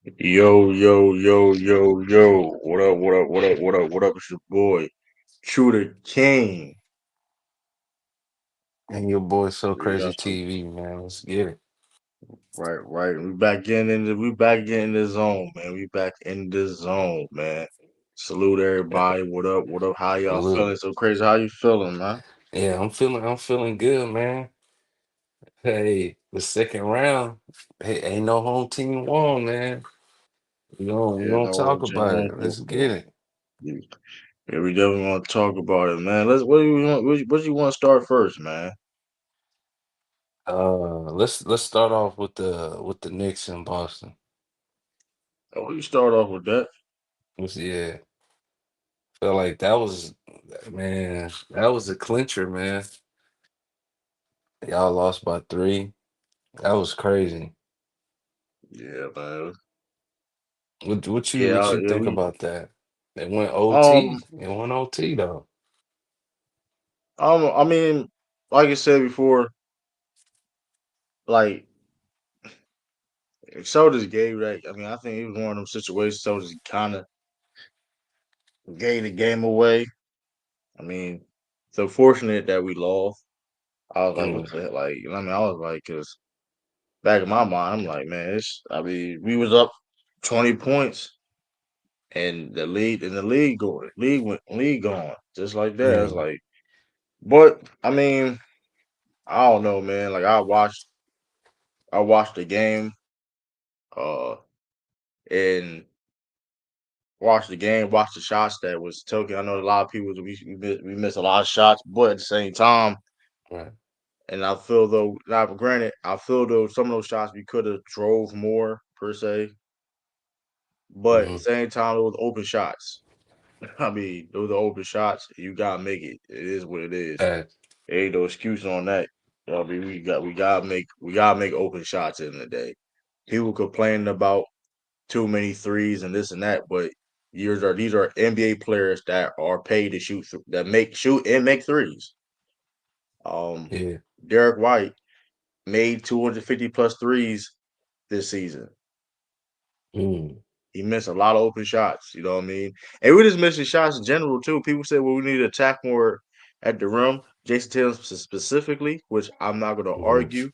Yo, yo, yo, yo, yo. What up, what up, what up, what up, what up? It's your boy, Shooter King. And your boy So Yeah, Crazy TV, man. Let's get it. right, right. We back getting in the zone, man. We back in the zone, man. Salute everybody. What up, what up? How y'all Salute. feeling? So crazy. How you feeling, man? Yeah, I'm feeling good, man. Hey, the second round. Hey, ain't no home team won, man. We Yeah, gonna no, talk about Jim. it. Let's get it. Yeah, we definitely want to talk about it, man. What do you want? What you want to start first, man? Let's start off with the Knicks in Boston. Oh, you start off with that. Yeah, felt like that was man, that was a clincher, man. Y'all lost by three. That was crazy. Yeah, man. What you Yeah, what you yeah, think we. about that? It went OT. Um, It went OT though. I mean, like I said before, like if Sodas gave that. I mean, I think it was one of them situations. Sodas kind of gave the game away. I mean, so fortunate that we lost. I was like, what Mm, the hell? Like, you know what I mean, I was like, because back in my mind, I'm like, man, it's. I mean, we was up 20 points, and the league going, league going, just like that. It's yeah. like, but I mean, I don't know, man. Like, I watched the game, uh, and watch the shots that was taken. I know a lot of people we miss a lot of shots, but at the same time, Right. and I feel though, now granted, I feel though some of those shots we could have drove more per se, but at the Hmm. same time it was open shots. I mean, those are open shots. You gotta make it. It is what it is. Facts. There ain't no excuse on that. I mean, we gotta make open shots in the day. People complaining about too many threes and this and that, but these are NBA players that are paid to shoot and make threes. Um, Yeah. Derek White made 250 plus threes this season. Mm. He missed a lot of open shots. You know what I mean? And we're just missing shots in general too. People say, "Well, we need to attack more at the rim." Jason Tatum specifically, which I'm not going to Hmm. argue,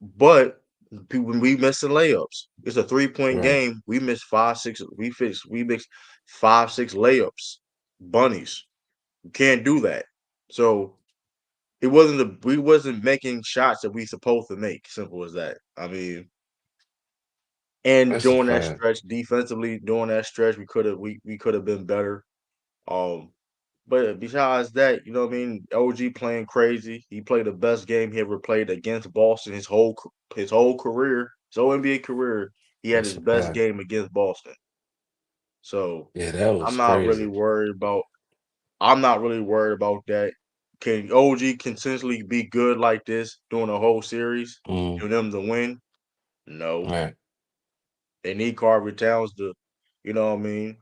but people we missing layups. It's a 3-point Right. game. We missed 5, 6. We mixed 5, 6 layups. Bunnies. You can't do that. So we wasn't making shots that we supposed to make. Simple as that. I mean, and That's a during that fact. stretch, defensively, during that stretch, we could have been better. Um, but besides that, you know what I mean. OG playing crazy. He played the best game he ever played against Boston his whole career, his whole NBA career. He had That's his a best fact. game against Boston. So Yeah, that I'm was not really crazy. worried about. I'm not really worried about that. Can OG consistently be good like this during the whole series Mm. for them to win? No. Right. They need Carver Towns to, you know what I mean,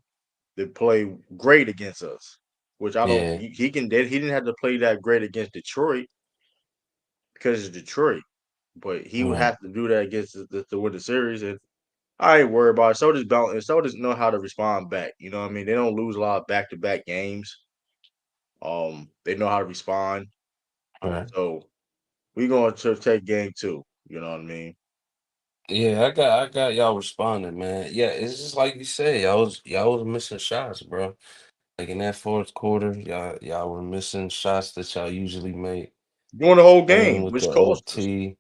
to play great against us. Which I don't. Yeah. He didn't have to play that great against Detroit because it's Detroit, but he would Right. have to do that against to win the series. And I ain't worried about it. So does Bell, and so does know how to respond back. You know what I mean? They don't lose a lot of back to back games. They know how to respond. Right. So we going to take game two. You know what I mean? Yeah, I got y'all responding, man. Yeah, it's just like you said, y'all was missing shots, bro. Like in that fourth quarter, y'all were missing shots that y'all usually make. During the whole And game, with which the cost us. OT,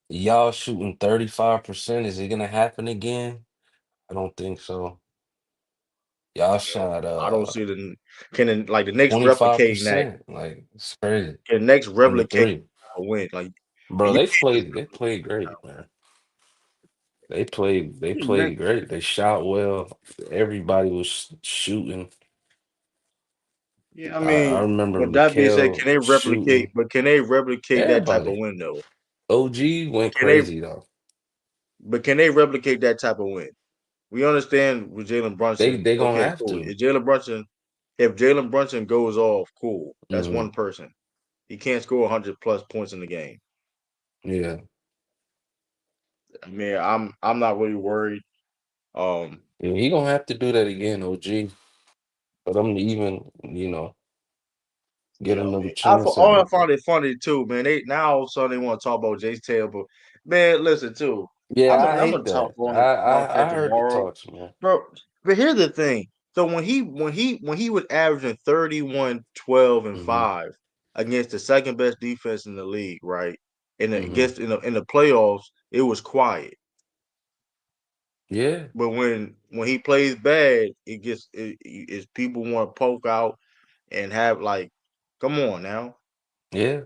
y'all shooting 35%. Is it gonna happen again? I don't think so. Y'all shot I don't see like the next replicating that. 25%. Like it's crazy. Can the next From the replicate three. a win? Like, Bro, and you they can't just played they played great, man. They next. played great. They shot well. Everybody was shooting. Yeah, I I mean, remember but that being said, Mikhail shooting. can they replicate that type of Everybody. win though? OG went Can they? crazy though. But can they replicate that type of win? We understand with Jalen They Brunson. they gonna Okay, have cool. to. If Jalen Brunson goes off, cool. That's Hmm. one person. He can't score 100 plus points in the game. Yeah. I mean, I'm not really worried. Um, Yeah, he gonna have to do that again, OG. For them to even, get yeah, I another mean, chance at I it. find it funny too, man. They now all of a sudden they want to talk about Jason Taylor, but man, listen too. Yeah, I I'm gonna hate talk that. on it about I that heard the tomorrow, talks, man. bro. But here's the thing. So when he was averaging 31, 12, and Hmm. 5 against the second best defense in the league, right? And Hmm. against in the playoffs, it was quiet. Yeah, But when he plays bad, it's people want to poke out and have like, come on now. yeah.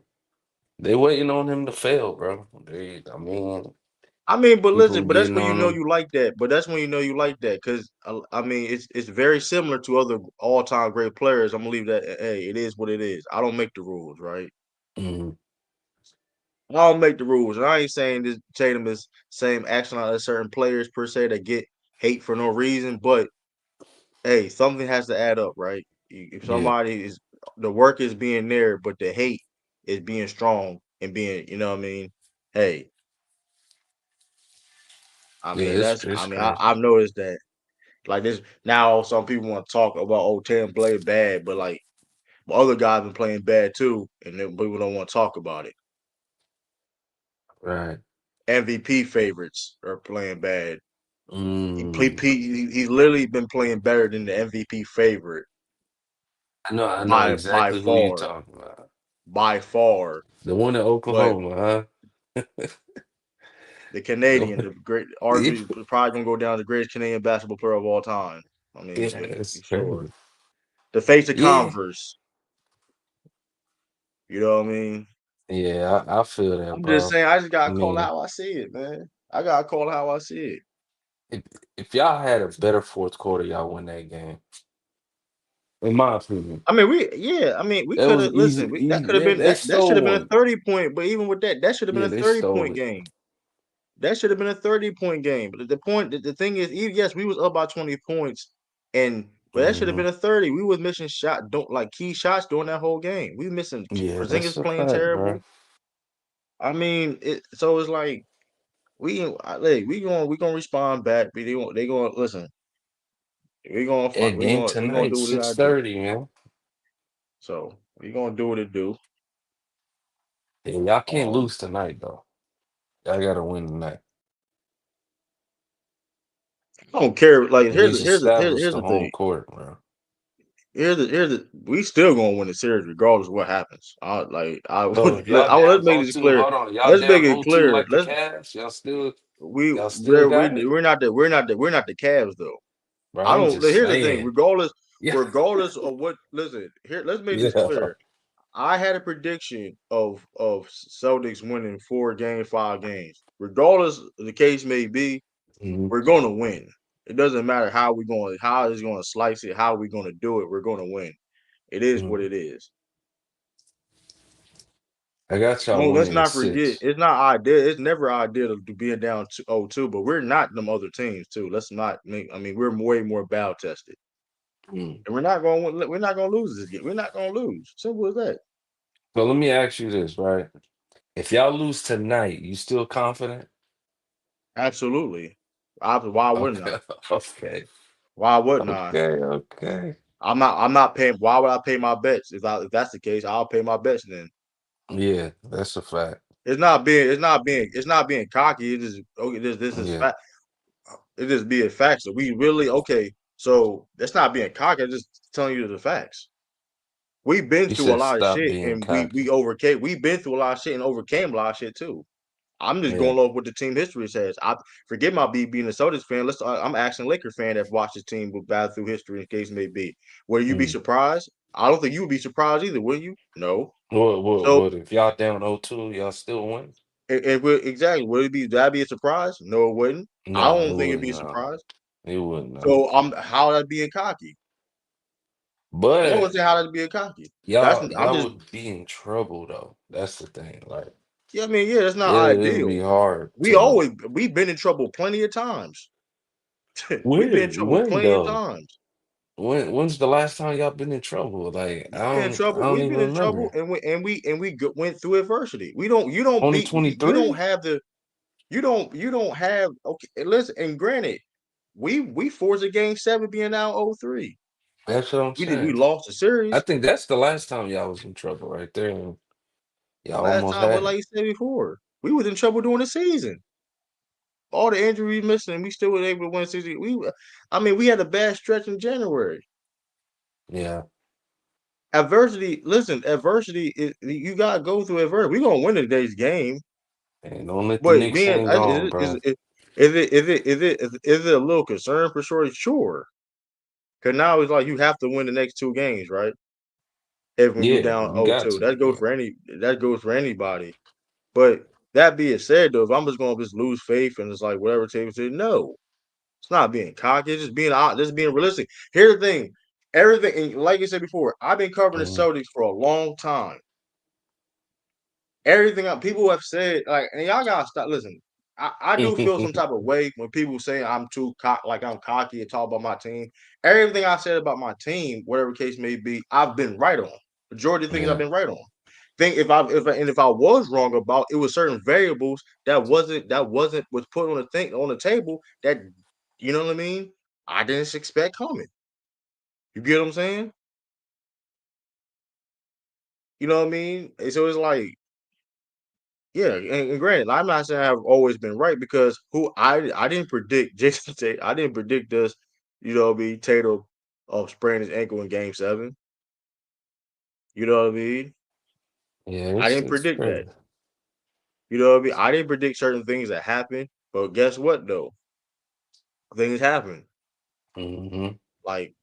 They waiting on him to fail, bro. I mean, I mean, but people listen, but that's getting when you on know him. you like that. But that's when you know you like that because I mean, it's very similar to other all time great players. I'm gonna leave that. Hey, it is what it is. I don't make the rules, right? Mhm. I don't make the rules, and I ain't saying this Tatum is same action out of certain players per se that get hate for no reason. But hey, something has to add up, right? If Yeah, somebody is the work is being there, but the hate is being strong and being, you know what I mean? Hey, I yeah. mean It's crazy. I've noticed that. Like this now, some people want to talk about Tatum play bad, but like other guys been playing bad too, and then people don't want to talk about it. Right. MVP favorites are playing bad. Mm. He's literally been playing better than the MVP favorite I know by exactly who you far, talking about. by far. The one in But Oklahoma, huh? the The Canadian, one- the great, arguably probably gonna go down as the greatest Canadian basketball player of all time. I Yeah, mean, it's sure. crazy. The face of Yeah, Converse, you know what I mean? yeah. I feel that, I'm just bro. saying, I just I gotta call it mean, how I see it, man. I gotta call it how I see it. if if y'all had a better fourth quarter, y'all win that game. In my opinion, I mean, I mean, we that could was have listen. easy. That Easy. could have been They that should stole have been a one. 30 point. But even with that, that should have been Yeah, a they 30 stole point it. game. That should have been a 30 point game. But the point, the thing is, yes, we was up by 20 points, and but that should have Hmm. been a 30. We was missing don't like key shots during that whole game. We missing Yeah, that's Porzingis a playing fact, bro. terrible. I mean, so it's like we gonna respond back. They gonna listen. That game We gonna tonight, do what we six gotta do. thirty, man. So we gonna do what it do. Yeah, y'all can't Um, lose tonight, though. Y'all gotta win tonight. I don't care. Like At least establish here's the the home thing. court, bro. Here's the we still gonna win the series regardless of what happens. I So would if y'all let's down make this 0-2, clear. hold on. Y'all Let's make down it 0-2 clear. like the Cavs? Y'all still got it? We're not we're not the Cavs though. Bro, I I'm don't. just Here's the thing. saying. Yeah. Regardless of what. Listen here. Let's make this Yeah. clear. I had a prediction of Celtics winning 4 games, 5 games. Regardless of the case may be, Mhm. we're going to win. It doesn't matter how it's going to slice it, how we're going to do it. We're going to win. It is what Mhm. it is. I got y'all No, let's winning in not forget. 6. It's not ideal. It's never ideal to being down 0-2, but we're not them other teams too. Let's not make. I mean, we're way more battle tested, Mm. and we're not going to lose this game. We're not going to lose. Simple as that. So let me ask you this, right? If y'all lose tonight, you still confident? Absolutely. Why wouldn't I? Okay. Okay. Why wouldn't I? Okay. Okay. I'm not paying. Why would I pay my bets? If that's the case, I'll pay my bets then. Yeah, that's a fact. It's not being cocky. It is okay. This is Yeah. fact. It just being facts. So we really okay. So that's not being cocky. I'm just telling you the facts. We've been You through a said lot of stop shit, being and cocky. we overcame. We've been through a lot of shit and overcame a lot of shit too. I'm just Yeah. going off what the team history says. I forget my being a Celtics fan. I'm asking Laker fan that watched his team go bad through history, in case may be. Would you be Mm. surprised? I don't think you would be surprised either, would you? No. So, What if y'all down 0-2, y'all still win? exactly, would it be that be a surprise? No, it wouldn't. I No, it don't think it'd wouldn't. be a No, surprise. it wouldn't. No. So, how that being cocky? I don't But say how that being cocky. That's I'm y'all just would be in trouble though. That's the thing. Like yeah. I mean, yeah, that's not it'll ideal. be hard to We've been in trouble plenty of times. We've been in win. trouble Win plenty of though. times. When's the last time y'all been in trouble? Like We've been in I trouble. don't We've been even in trouble, remember. and went through adversity. We don't. You don't beat. You don't 2023? have the. You don't. You don't have. Okay, listen. And granted, we forced a game seven being out 0-3. That's what I'm We saying. lost the I series think that's the last time y'all was in trouble right there, and the y'all last almost time, but had like it. you said before, we was in trouble during the season. All the injuries missing, we still were able to win 60. I mean, we had a bad stretch in January. Yeah, Adversity, listen, adversity is you gotta go through adversity. We're gonna win today's game, and don't let the but Knicks being hang on, bro. is it a little concern for sure? Sure. Because now it's like you have to win the next two games, right? If when you Yeah, down you got 0-2. to, bro. That goes for anybody. But that being said, though, if I'm just gonna just lose faith and it's like whatever table said, no, it's not being cocky, it's just being realistic. Here's the thing. Everything, and like I said before, I've been covering the Mhm. Celtics for a long time. Everything people have said, like, and y'all gotta stop. Listen, I do feel some type of way when people say I'm too like I'm cocky and talk about my team. Everything I said about my team, whatever case may be, I've been right on. Majority of things I've Yeah, been right on. Think if I was wrong about it was certain variables that wasn't was put on the thing on the table that you know what I mean. I didn't expect coming. You get what I'm saying? You know what I mean? And so it's like yeah, and granted, I'm not saying I've always been right because I didn't predict Jason Tate. I didn't predict this, be Tatum spraining his ankle in game seven. You know what I mean? yeah, I didn't it's predict that. crazy. You know what I mean? I didn't predict certain things that happen, but guess what though? Things happen. Hmm. Like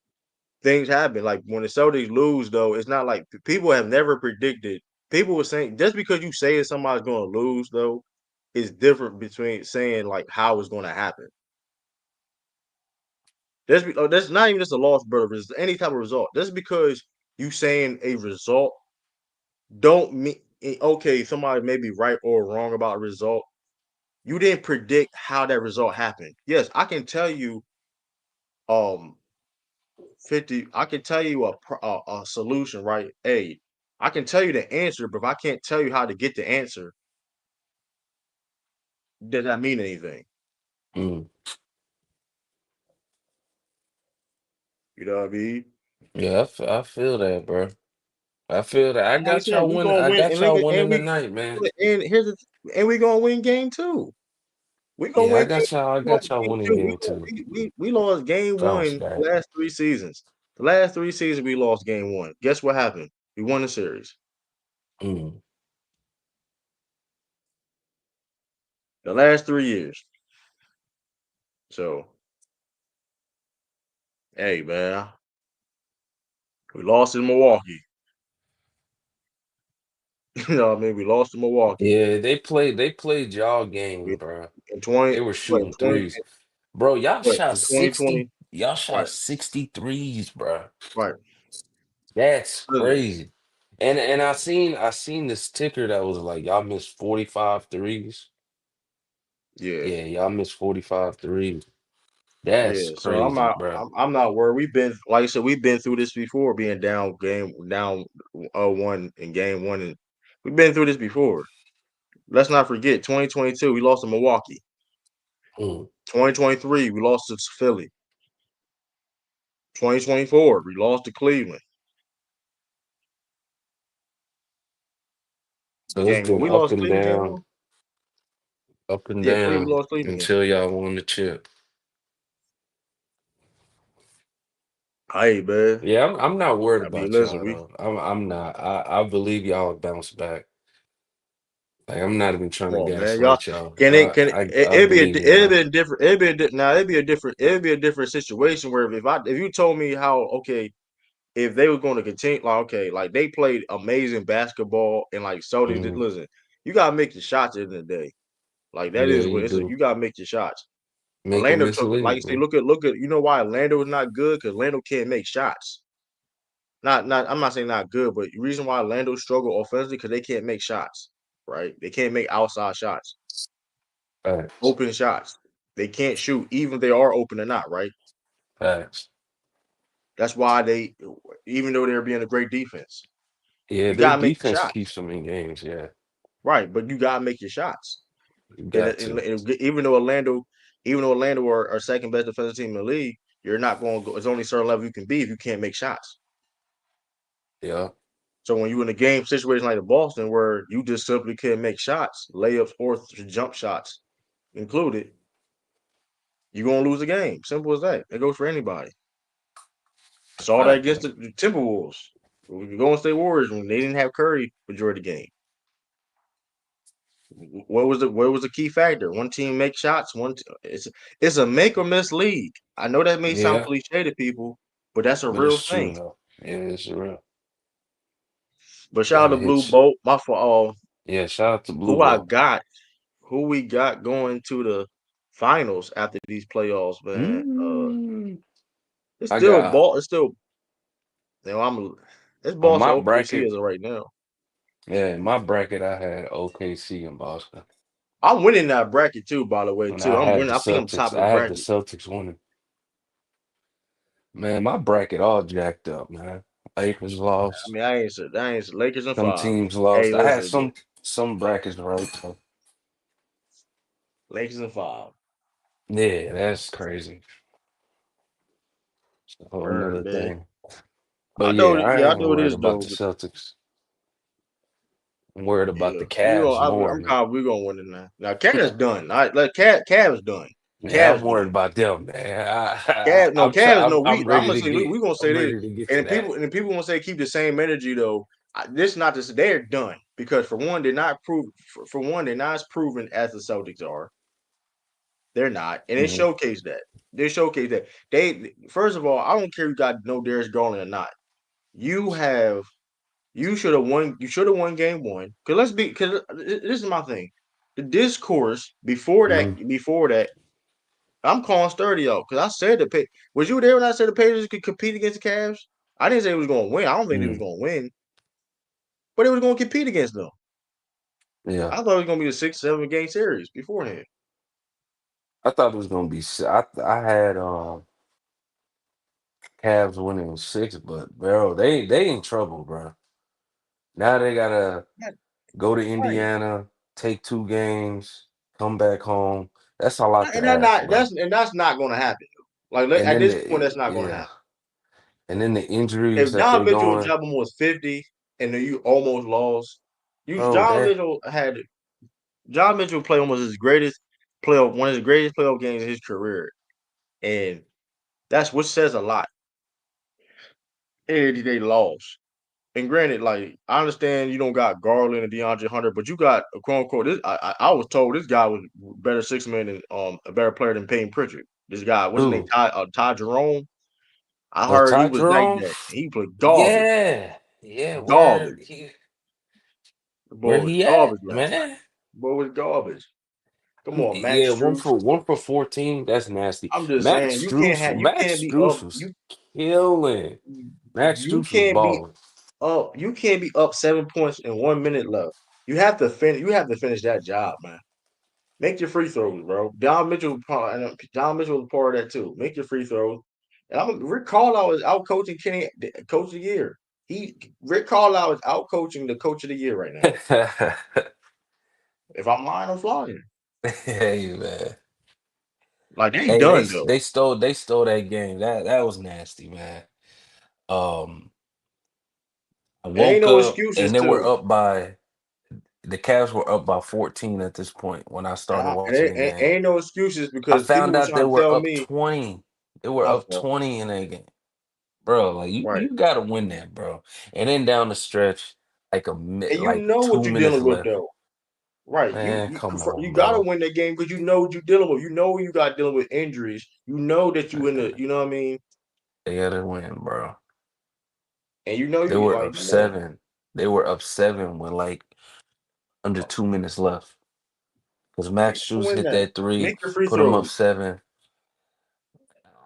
things happen. Like when the Celtics lose, though, it's not like people have never predicted. People were saying just because you say that somebody's going to lose, though, is different between saying like how it's going to happen. That's not even just a loss, brother. It's any type of result. Just because you saying a result don't mean okay. Somebody may be right or wrong about a result. You didn't predict how that result happened. Yes, I can tell you. Um, 50. I can tell you a solution, right? I can tell you the answer, but if I can't tell you how to get the answer, does that mean anything? Mm. You know what I mean? Yeah, I feel that, bro. I feel that. I Like I got said, y'all we winning. gonna I win, got y'all winning tonight, man. and we gonna win game two. We gonna Yeah, win game. I We lost got y'all game winning two. game two. We lost game Bounce one the back. last 3 seasons. The last 3 seasons we lost game one. Guess what happened? We won the series. Mm. The last 3 years. So hey man, we lost in Milwaukee. You know what I mean? We lost to Milwaukee. Yeah, they played y'all We game, bro. in 20 They were what in shooting 20 threes. Bro, in 2020. y'all shot Right, 63s, bro. right. That's Listen, crazy. And I seen this ticker that was like y'all missed 45 threes. yeah, Yeah, y'all missed 45 threes. That's yeah. So crazy, bro. I'm not worried. We've been like I said, we've been through this before, being down 1 in game one, and we've been through this before. Let's not forget 2022, we lost to Milwaukee. Mm. 2023, we lost to Philly. 2024, we lost to Cleveland. So it's Game one. been We lost Cleveland game one. up and Yeah, Cleveland down lost Cleveland game. until y'all won the chip. Hey man. Yeah, I'm not worried I mean, about listen, y'all though. I'm not. I believe y'all will bounce back. Like I'm not even trying come to on, man. Y'all gaslight y'all. can I believe in it'd y'all. be a different it'd be a different situation where if you told me how okay if they were going to continue like okay like they played amazing basketball and like Celtics did Mhm. listen you gotta make the shots at the end of the day like that Yeah, is what you it's like do. you gotta make your shots. Make them Orlando took like mislead, you say man. look at you know why Orlando is not good because Orlando can't make shots. Not I'm not saying not good, but the reason why Orlando struggle offensively because they can't make shots, right? They can't make outside shots. Facts. Open shots. They can't shoot, even if they are open or not, right? Facts. That's why even though they're being a great defense, Yeah, you their gotta make your defense shots, keeps them in games. Yeah, right? But you gotta make your shots. you And, got and, to. and even though Orlando, Even though Orlando are second best defensive team in the league, you're not going to go. It's only a certain level you can be if you can't make shots. Yeah. So when you in a game situation like the Boston where you just simply can't make shots, layups or jump shots included, you're gonna lose the game. Simple as that. It goes for anybody. Saw that against Exactly. the Timberwolves. The Golden State Warriors when they didn't have Curry majority of the game. What was the key factor? One team make shots. It's a make or miss league. I know that may sound Yeah. cliche to people, but that's a But real it's true thing. though. Yeah, it's real. But shout out Gotta to Blue hit you. Bolt. My for Yeah, shout out to Blue who I Ball. got, who we got going to the finals after these playoffs, man. Mm, It's I still got ball. It's still it's on Boston my OKC bracket. as of right now. Yeah, in my bracket, I had OKC in Boston, I'm winning that bracket too, by the way, and too. I I'm had winning. the I think I'm top Celtics. of the I had the bracket. Celtics winning. Man, my bracket all jacked up, man. Lakers I lost. mean, I ain't Lakers and Some five. teams Hey, lost. I had listen, some brackets right though. Lakers and five. Yeah, that's crazy. It's a whole Word, nother man. thing. But I I ain't know it worried is about though. the But Celtics. I'm worried about yeah, the Cavs more, I'm man. confident we're gonna win it now. Now, Cavs done. I like Cavs done. Yeah, I'm Cavs worried done. about them, man. Cavs, no, I'm try, Cavs, no. I'm I'm ready gonna to say we get. gonna say I'm this, ready to get and to the people that. and the people gonna say keep the same energy though. This not to say they're done because for one, they're not prove. For one, they're not as proven as the Celtics are. They're not, and they Mhm. showcase that. They showcase that. They first of all, I don't care if you got no Darius Garland or not. You have you should have won. You should have won game one. Because this is my thing. The discourse Mhm. before that, I'm calling sturdy out because I said was you there when I said the Pacers could compete against the Cavs? I didn't say it was going to win. I don't think they was Mhm. going to win, but it was going to compete against them. Yeah, I thought it was going to be a 6-7 game series beforehand. I thought it was gonna be. I had Cavs winning in six, but bro, they in trouble, bro. Now they gotta Right, go to right. Indiana, take 2 games, come back home. That's a lot And to ask, bro. that's not going to happen. Like And at then this point, that's the not going to yeah, happen. and then the injuries If that John they Mitchell going, dropped almost 50 and then you almost lost, bro. That John Mitchell played almost his greatest playoff, one of his greatest playoff games in his career, and that's which says a lot. And they lost. And granted, like I understand you don't got Garland and DeAndre Hunter, but you got a quote unquote. I was told this guy was better six man than a better player than Payne Pritchard. This guy, what's his name? dude. Ty Jerome. I Oh, heard he Ty was like Jerome. that. He played garbage, Yeah, yeah. garbage. The Where boy was he at, garbage last night. man? The boy was garbage. Come on, Yeah, Max Struess. 1 for 14. That's nasty. I'm just Max saying Struess, you Max can't be Struess was killing. Max you Struess was can't be balling. you can't be up 7 points in 1 minute left. You have to finish that job, man. Make your free throws, bro. Don Mitchell was part of that too. Make your free throws. And Rick Carlisle is out coaching Kenny, coach of the year. Rick Carlisle is out coaching the coach of the year right now. If I'm lying, I'm flying. Hey man. Like they Hey, done though. they stole that game. That was nasty, man. Um, I It ain't woke no up excuses and they were too. up by the Cavs were up by 14 at this point when I started And watching the game. ain't no excuses I because people found were out they trying to were tell up me, 20. They were my up fault. 20 in that game. Bro, like Right. you gotta win that, bro. And then down the stretch, And you like know what two you're minutes dealing with left. though. Right. Man, come You on, gotta bro. win that game because you know what you're dealing with. You know you got dealing with injuries. You know that you in the Man, you know what I mean? they gotta win, bro. And you know They you were like, up come on. 7. They were up 7 with like under 2 minutes left. Because You Max gotta Strus win hit that. that three, Make your free put them up throws. 7.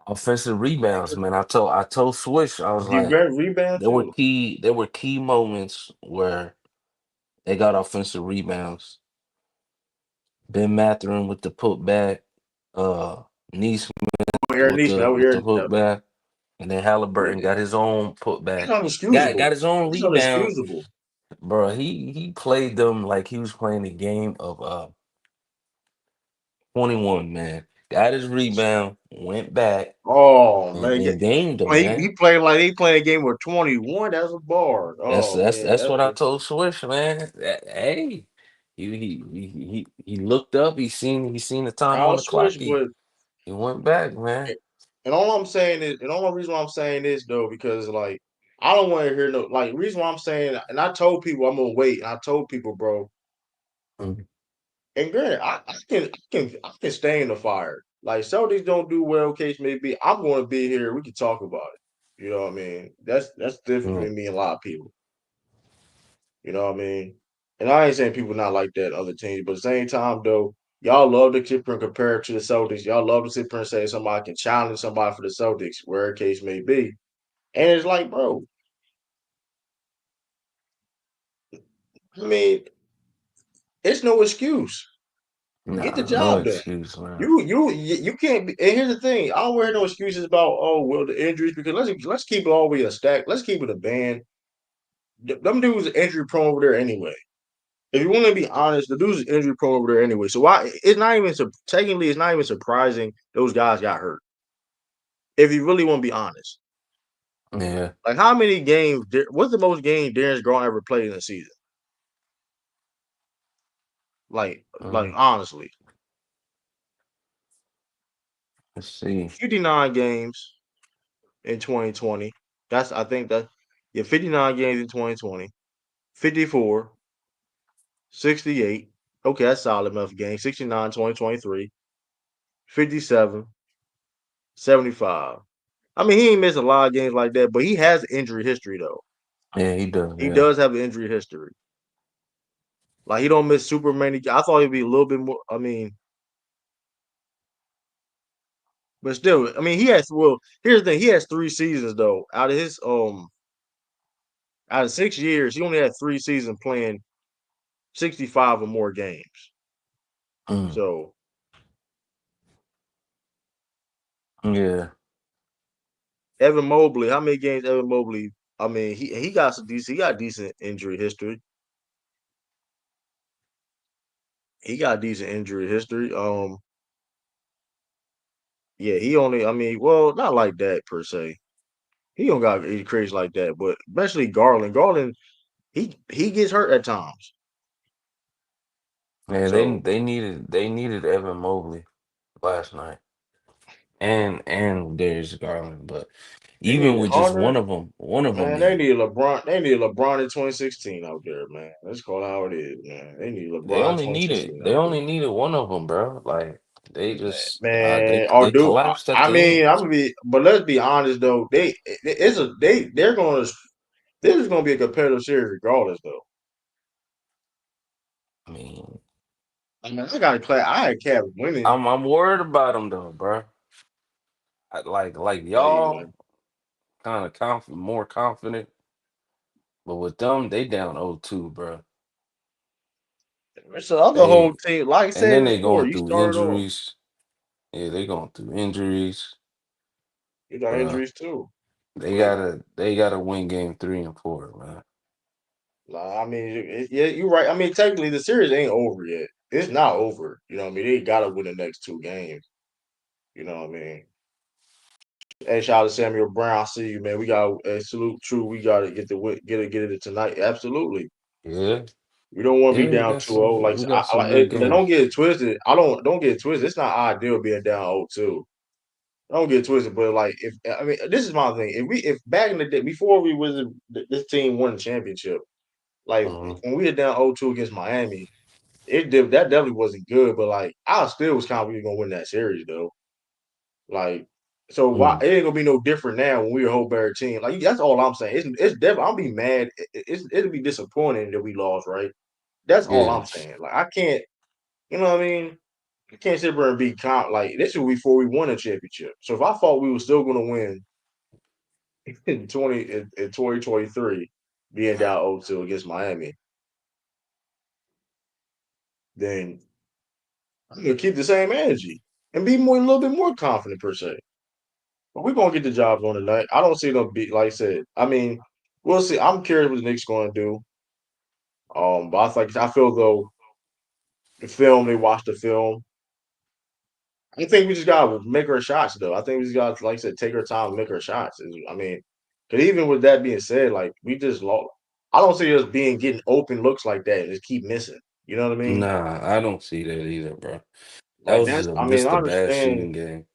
Offensive Make rebounds, your man. I told Swish, I was like, rebound too. there were key moments where they got offensive rebounds. Ben Mathurin with the putback, uh Neesmith Aaron Neeson. That was with the Aaron. putback, and then Halliburton Yeah. got his own That's putback. Got unexcusable. his own That's rebound. unexcusable. Bro, he played them like he was playing a game of 21, man. got his rebound, went back Oh man, and gamed him, he man. played like he playing a game with 21. That's a bar. That's Oh that's man, that's what I told Swish, man. Hey, he looked up. He seen the time on I'll the clock. switch, He but he went back, man. and all I'm saying is, and all the reason why I'm saying this though, because like I don't want to hear no like reason why I'm saying, and I told people I'm gonna wait, and I told people, bro, Mhm. and granted, I can stay in the fire. Like Celtics don't do well, case may be. I'm going to be here. We can talk about it. You know what I mean? That's different Mm. than me and a lot of people. You know what I mean? And I ain't saying people not like that other teams, but at the same time though, y'all love to sit here and compare it to the Celtics. Y'all love to sit here and say somebody can challenge somebody for the Celtics, where the case may be. And it's like, bro, I mean, it's no excuse. Get the Nah, no job done. excuse, man. You can't be. And here's the thing: I don't wear no excuses about the injuries, because let's keep it all the way a stack. Let's keep it a band. Them dudes are injury prone over there anyway. If you want to be honest, the dude's injury prone over there anyway. So why it's not even technically it's not even surprising those guys got hurt. If you really want to be honest, Yeah. like how many games? What's the most games Darren's Grant ever played in a season? Like Mm. honestly, Let's see. 59 games in 2020. That's I think that yeah, 59 games in 2020, 54, 68. Okay, that's solid enough game. 69, 2023, 57, 75. I mean, he ain't missed a lot of games like that, but he has injury history though. Yeah, he does. He Yeah. does have an injury history. Like he don't miss super many. I thought he'd be a little bit more. I mean, but still, I mean, he has. Well, here's the thing: he has 3 seasons though. Out of 6 years, he only had 3 seasons playing 65 or more games. Mm. So Yeah. Evan Mobley, how many games Evan Mobley? I mean, he got some decent. He got decent injury history. He got decent injury history. Yeah, he only. I mean, well, not like that per se. He don't got crazy like that, but especially Garland. Garland, he gets hurt at times. Yeah, they So they needed they needed Evan Mobley last night, and Darius Garland, but they even needed with just Hunter. one of them Man, they in, need LeBron. They need LeBron in 2016 out there, man. Let's call it how it is, man. They need they LeBron in only needed 2016 they out there. only needed one of them, bro. Like they just they Man, or they do collapsed at I the mean end. I'm gonna be, but let's be honest though. They're gonna this is gonna be a competitive series regardless though. I mean, I mean, I had Cavs winning. I'm worried about them though, bro. Like Hey y'all man, kind of more confident, but with them they down 0-2, bro. it's the other whole They team. Like I and said then they before, going you through started off. injuries. Yeah, they going through injuries. You got Uh, injuries too. they Like gotta win game 3 and 4, man. I mean, yeah, you're right. I mean, technically, the series ain't over yet. It's not over. You know what I mean? They gotta win the next 2 games. You know what I mean? Hey, shout out to Samuel Brown. I see you, man. We got a salute. True, we gotta get it tonight. Absolutely. Yeah, We don't want to be yeah, down 2-0. Like we got some good because I don't games. get it twisted. I don't get it twisted. It's not ideal being down 0-2. Don't get it twisted, but like if I mean this is my thing. If back in the day before we was this team won the championship, like Mhm. when we were down 0-2 against Miami, that definitely wasn't good. But like I still was confident we were gonna win that series though. Like so why Mm. it ain't gonna be no different now when we're a whole better team. Like that's all I'm saying. It's definitely I'll be mad. It'll be disappointing that we lost, right? That's all Yeah, I'm saying. Like I can't, you know what I mean? I can't sit there and be like this was before we won a championship. So if I thought we were still gonna win in 2023, being down 0-2 against Miami, then I'm gonna keep the same energy and be a little bit more confident per se. But we're gonna get the job done tonight. I don't see them be like I said. I mean, we'll see. I'm curious what the Knicks going to do. But I feel though the film they watched the film. I think we just gotta make her shots though. I think we just gotta, like I said, take our time and make her shots. I mean, because even with that being said, like we just lost. I don't see us being getting open looks like that and just keep missing. You know what I mean? Nah, I don't see that either, bro. That Like was that's. just a I mean, missed I a bad understand. shooting game.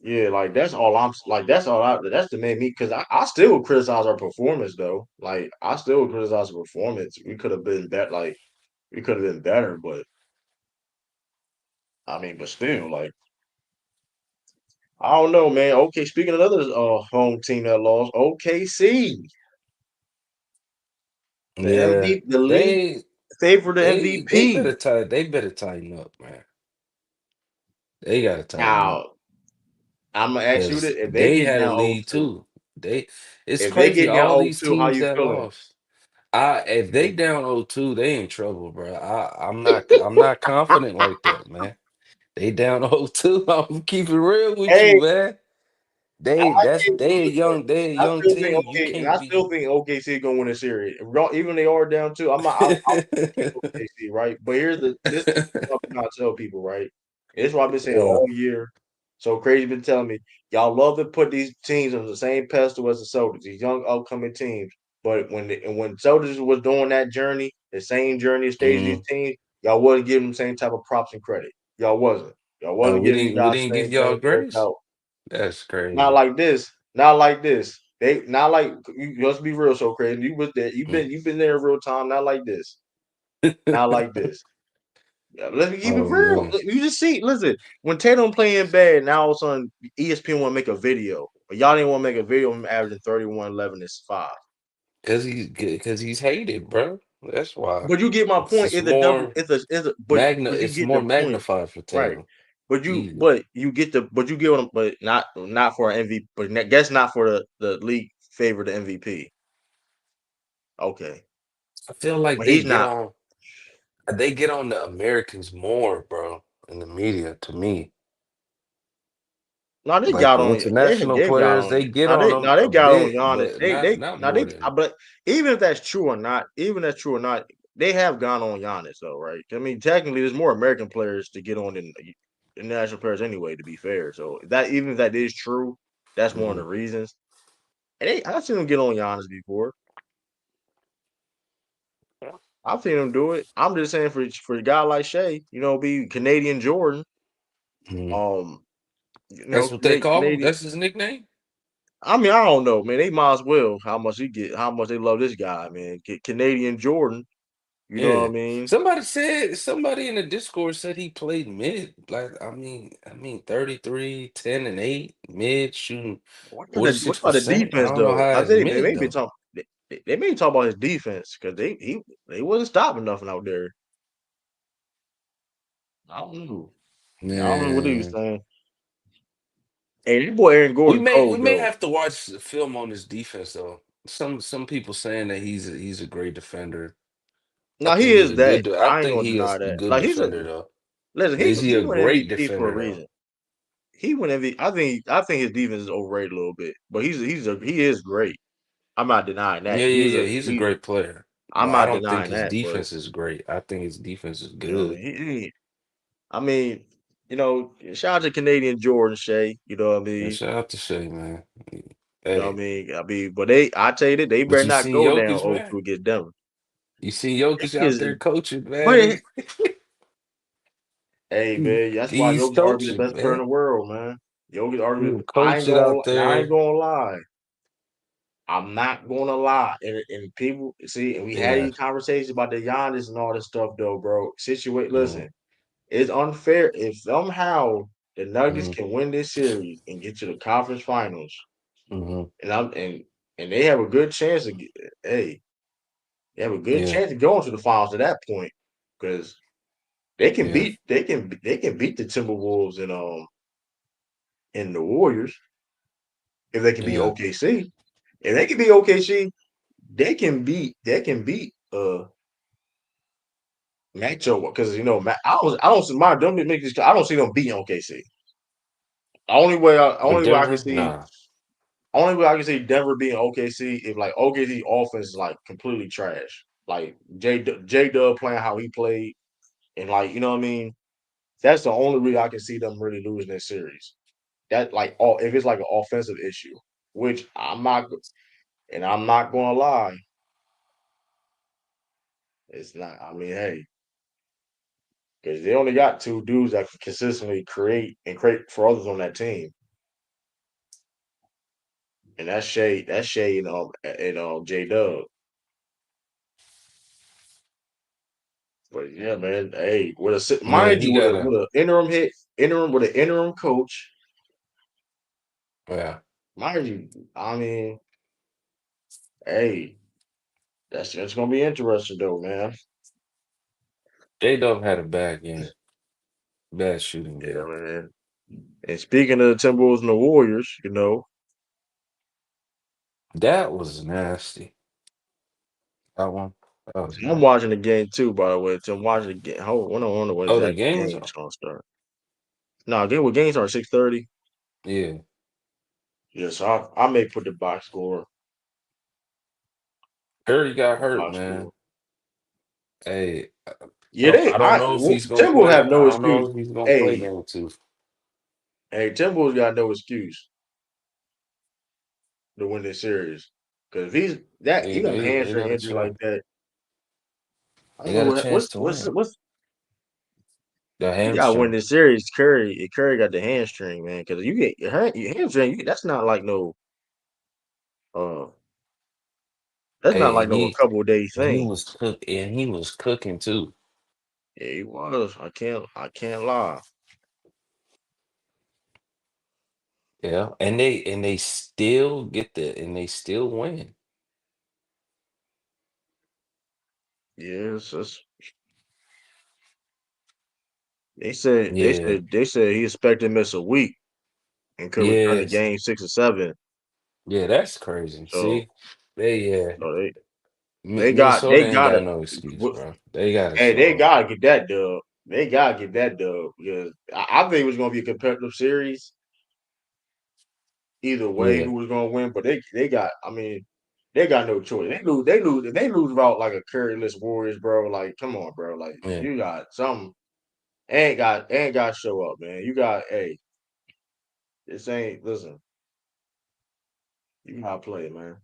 Yeah, like that's all I'm like. That's all I. That's the main me because I still would criticize our performance though. Like I still would criticize the performance. We could have been better. Like we could have been better, but I mean, but still, like I don't know, man. Okay, speaking of another home team that lost, OKC, the Yeah, MVP, the league they favorite to they MVP. better tighten up, man. They gotta tighten up Now I'm gonna ask you this: because if they they get had a down lead 0-2, too. They It's if they crazy. get down All these 0-2, how teams you that feeling? lost. If they If, down 0-2, they in trouble, bro. I'm not confident like that, man. They down 0-2. I'm keep it real with you, hey, man. I give you listen. They a I young still think team. You okay, and I can't still be. think OKC gonna win the series. Even they are down two. I'm picking OKC, right? But here's the this is what I'm trying to tell people, right? This is what I've been saying Yeah. all year. So crazy been telling me y'all love to put these teams on the same pedestal as the Celtics, these young upcoming teams. But when Celtics was doing that journey, the same journey stage of these Mhm. teams, y'all wasn't giving them the same type of props and credit. Y'all wasn't. Y'all wasn't giving these We guys didn't the give same y'all credit for grace. their. That's Not crazy. like this. Not like this. They not like you. Let's be real. So crazy. You was there. Mm. You've been there in real time. Not like this. Not like this. Yeah, let's keep it Oh real. man, You just see. Listen, when Tatum playing bad, now all of a sudden ESPN want to make a video, but y'all didn't want to make a video of him averaging 31, 11, and 5. because he's hated, bro. That's why. But you get my It's point. just more But you It's get more the point, magnified for right? Tatum. But Easy. you get what I'm, but not for an MVP. But guess not for the league favorite MVP. Okay, I feel like but he's not. they get on the Americans more, bro, in the media. To me, No, they like got the on. international They got players, on. they get No, on them they a got on bit, Giannis. but not more than. But even if that's true or not, they have gone on Giannis though, right? I mean, technically, there's more American players to get on than international players anyway. To be fair, so that even if that is true, that's one of Mhm. the reasons. And I've seen them get on Giannis before. I've seen them do it. I'm just saying for a guy like Shea, be Canadian Jordan. Mhm. Um, That's what they call him. Canadian. That's his nickname. I mean, I don't know, man. They might as well how much they love this guy, man. Canadian Jordan, you know what Yeah. I mean? Somebody in the Discord said he played mid. Like, I mean 33, 10 and 8, mid shooting What about the 46%. I defense don't know though? how I it's think they mid may be though. talking. They may talk about his defense because they wasn't stopping nothing out there. I don't know. I don't know what he was Man. saying. Hey, this boy Aaron Gordon We cold may though. have to watch the film on his defense though. Some people saying that he's a great defender. Now he is that. I I ain't think gonna he is deny a that. good Like defender though. listen. But is he He a went great MVP for a defender though? reason. He went MVP. I think his defense is overrated a little bit, but he is great. I'm not denying that. Yeah. He's a great player. I'm But I not don't think denying his that, but defense is great. I think his defense is you know, good. I mean, shout out to Canadian Jordan Shea. You know what I Yeah, mean? shout out to Shea, man. You know what I Hey, mean? But I tell you that they but better you not seen go down Jokic, 0-2 man. against Denver. You seen Jokic out Is there coaching, man. but hey man, that's why He's Jokic's arguably the coaching, best player in man. the world, man. Jokic He arguably. was coaching out I ain't there. gonna lie. I'm not gonna lie. And people see, and we had Yeah. these conversations about the Giannis and all this stuff, though, bro. Mm-hmm. Listen, it's unfair if somehow the Nuggets Mm-hmm. can win this series and get to the conference finals, Mm-hmm. and they have a good chance to hey, they have a good Yeah. chance of going to the finals at that point because Yeah. they can beat the Timberwolves and the Warriors if they can beat Yeah. OKC. If they can beat OKC, they can beat matchup because I don't see my don't make this. I don't see them beating OKC. With Only way I can Denver? see Nah. only way I can see Denver beating OKC if like OKC offense is like completely trash. Like J Dub playing how he played and like you know what I mean. That's the only reason I can see them really losing this series. That like all if it's like an offensive issue, which I'm not gonna lie, it's not. I mean, hey, because they only got two dudes that can consistently create for others on that team, and that's Shay and J Dub. But yeah, man, hey, Man, mind he you, gotta. with an interim with an interim coach, Yeah, mind you, I mean, hey, that's gonna be interesting though, man. J-Dub had a bad game, bad shooting Yeah, game. man. And speaking of the Timberwolves and the Warriors, That was nasty. That one, that was I'm nasty. watching the game too. By the way, so I'm watching the game. Hold, I wonder when Oh, the exactly the game was game's on. gonna start. No, games are 6:30. Yeah, Yeah, so I may put the box score. Curry got The hurt, box man. score. Hey, Yeah, they I don't know if he's gonna Timberwolves play. have I no don't know excuse. if he's gonna play Hey, game two. hey, Timberwolves got no excuse to win this series because if Yeah, you have a they hamstring got a injury like chance. that. I They don't know got a chance to win. what's The you got to win hamstring. this series. Curry got the hamstring, man, because you get your hamstring. That's not like no uh that's not Hey, like no a couple of day he thing. was and he was cooking too. Yeah, he was. I can't lie. Yeah, and they still get and they still win. Yes, Yeah, they said he expected to miss a week and could return to yes, game 6 or 7. yeah. That's crazy. So See, they so Minnesota they ain't got got it. no excuse, bro. They gotta Hey, show they up. gotta get that dub. They gotta get that dub because I think it was gonna be a competitive series either way. Yeah, Who was gonna win? But they got. I mean, they got no choice. They lose about like a Curryless Warriors, bro. Like, come on, bro. Like, yeah, you got some. Ain't got to show up, man. You got. Hey, this ain't. Listen, you gotta play, man.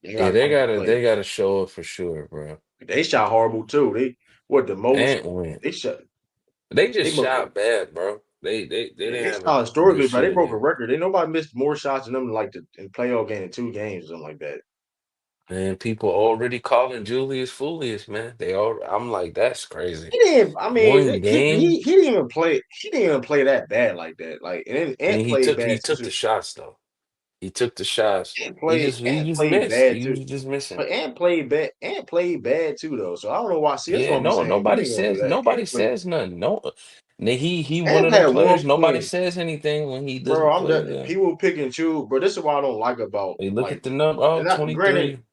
You yeah. gotta come and play. They gotta show up for sure, bro. They shot horrible too. They what the most And win. they shot. They They just mo- shot bad, bro. They didn't they have shot a good historically, but they shooting broke a game. record. They nobody missed more shots than them like in playoff game in 2 games or something like that. And people already calling Julius foolish, man. They all. I'm like, that's crazy. He didn't. I mean, One game, he didn't even play. He didn't even play that bad like that. Like and I Ant mean, played he bad took too. the shots though. He took the shots. He Ant just played missed. bad He too. was just missing. But Ant played bad. Ant played bad too though. So I don't know why. See, that's Yeah, what I'm no, saying. You ain't gonna do that. nobody says nothing. No, he one Ant of them had one players. Nobody point, says anything when he bro. doesn't play. Yeah. People pick and choose, bro. This is what I don't like about Hey, look like. at the number. And Oh, not granted, 23.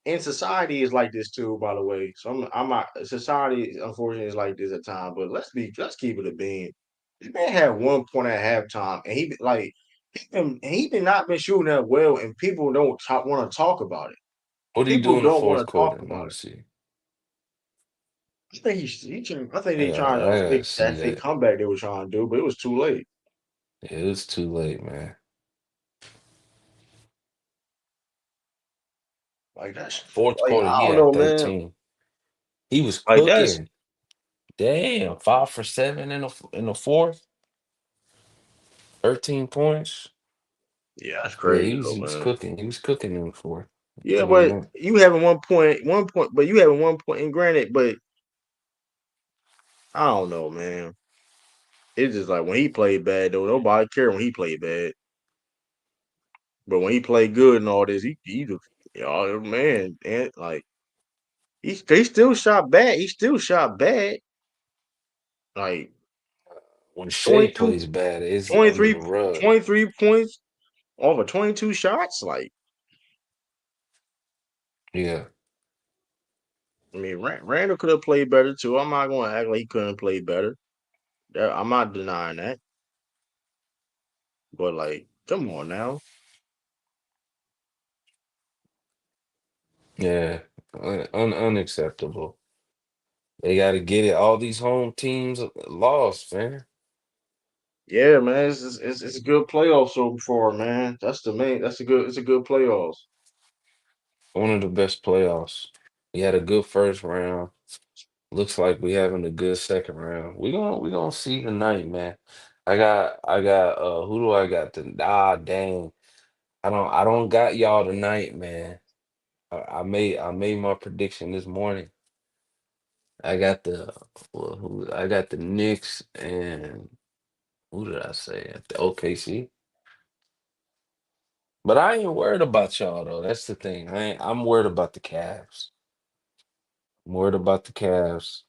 and society is like this too, by the way. So I'm not. Society, unfortunately, is like this at times. But let's keep it a bean. This man had 1 point at halftime, and he been not been shooting that well, and people don't want to talk about it. What do you do People in the don't want fourth to talk quarter? Let about me it. see. I think they trying to I gotta fake see that fake that. comeback they were trying to do, but it was too late. Yeah, it was too late, man. Like that's Fourth like quarter, I he don't had know, man. 13. He was Like that's cooking. Damn, 5 for 7 in the fourth, 13 points. yeah, that's Yeah, crazy though, he was man. cooking. He was cooking in the fourth. I'll Yeah, tell you but that. you having 1 point, but you having 1 point. And granted, but I don't know, man. It's just like when he played bad though, nobody cared when he played bad. But when he played good and all this, he just man, and like he still shot bad. He still shot bad. Like When Shea 22, plays bad, it's under the 23, rug. 23 points off of 22 shots. Like Yeah, I mean, Randall could have played better too. I'm not going to act like he couldn't play better. I'm not denying that. But like, come on now. yeah, unacceptable. They got to get it. All these home teams lost, man. Yeah, man, it's a good playoff so far, man. That's the main. That's a good. It's a good playoffs. One of the best playoffs. We had a good first round. Looks like we having a good second round. We gonna see tonight, man. I got who do I got to dang. I don't got y'all tonight, man. I made my prediction this morning. I got the I got the Knicks and who did I say? The OKC. But I ain't worried about y'all though. That's the thing. I'm worried about the Cavs. I'm worried about the Cavs.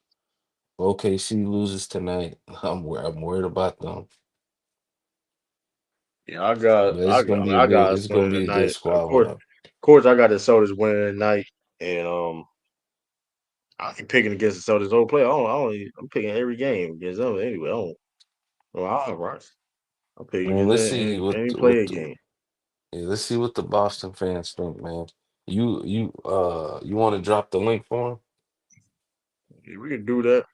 OKC loses tonight. I'm worried about them. Yeah, I got. But it's gonna be a I good got us it's gonna winning be a good tonight. squad without. Of course, I got the Celtics winning tonight, and I ain't picking against the Celtics whole play. I'm picking every game against them anyway. I don't. Well, all right. I'm picking Man, against let's see any play game. let's see what the Boston fans think, man. You want to drop the link for them? Yeah, we can do that.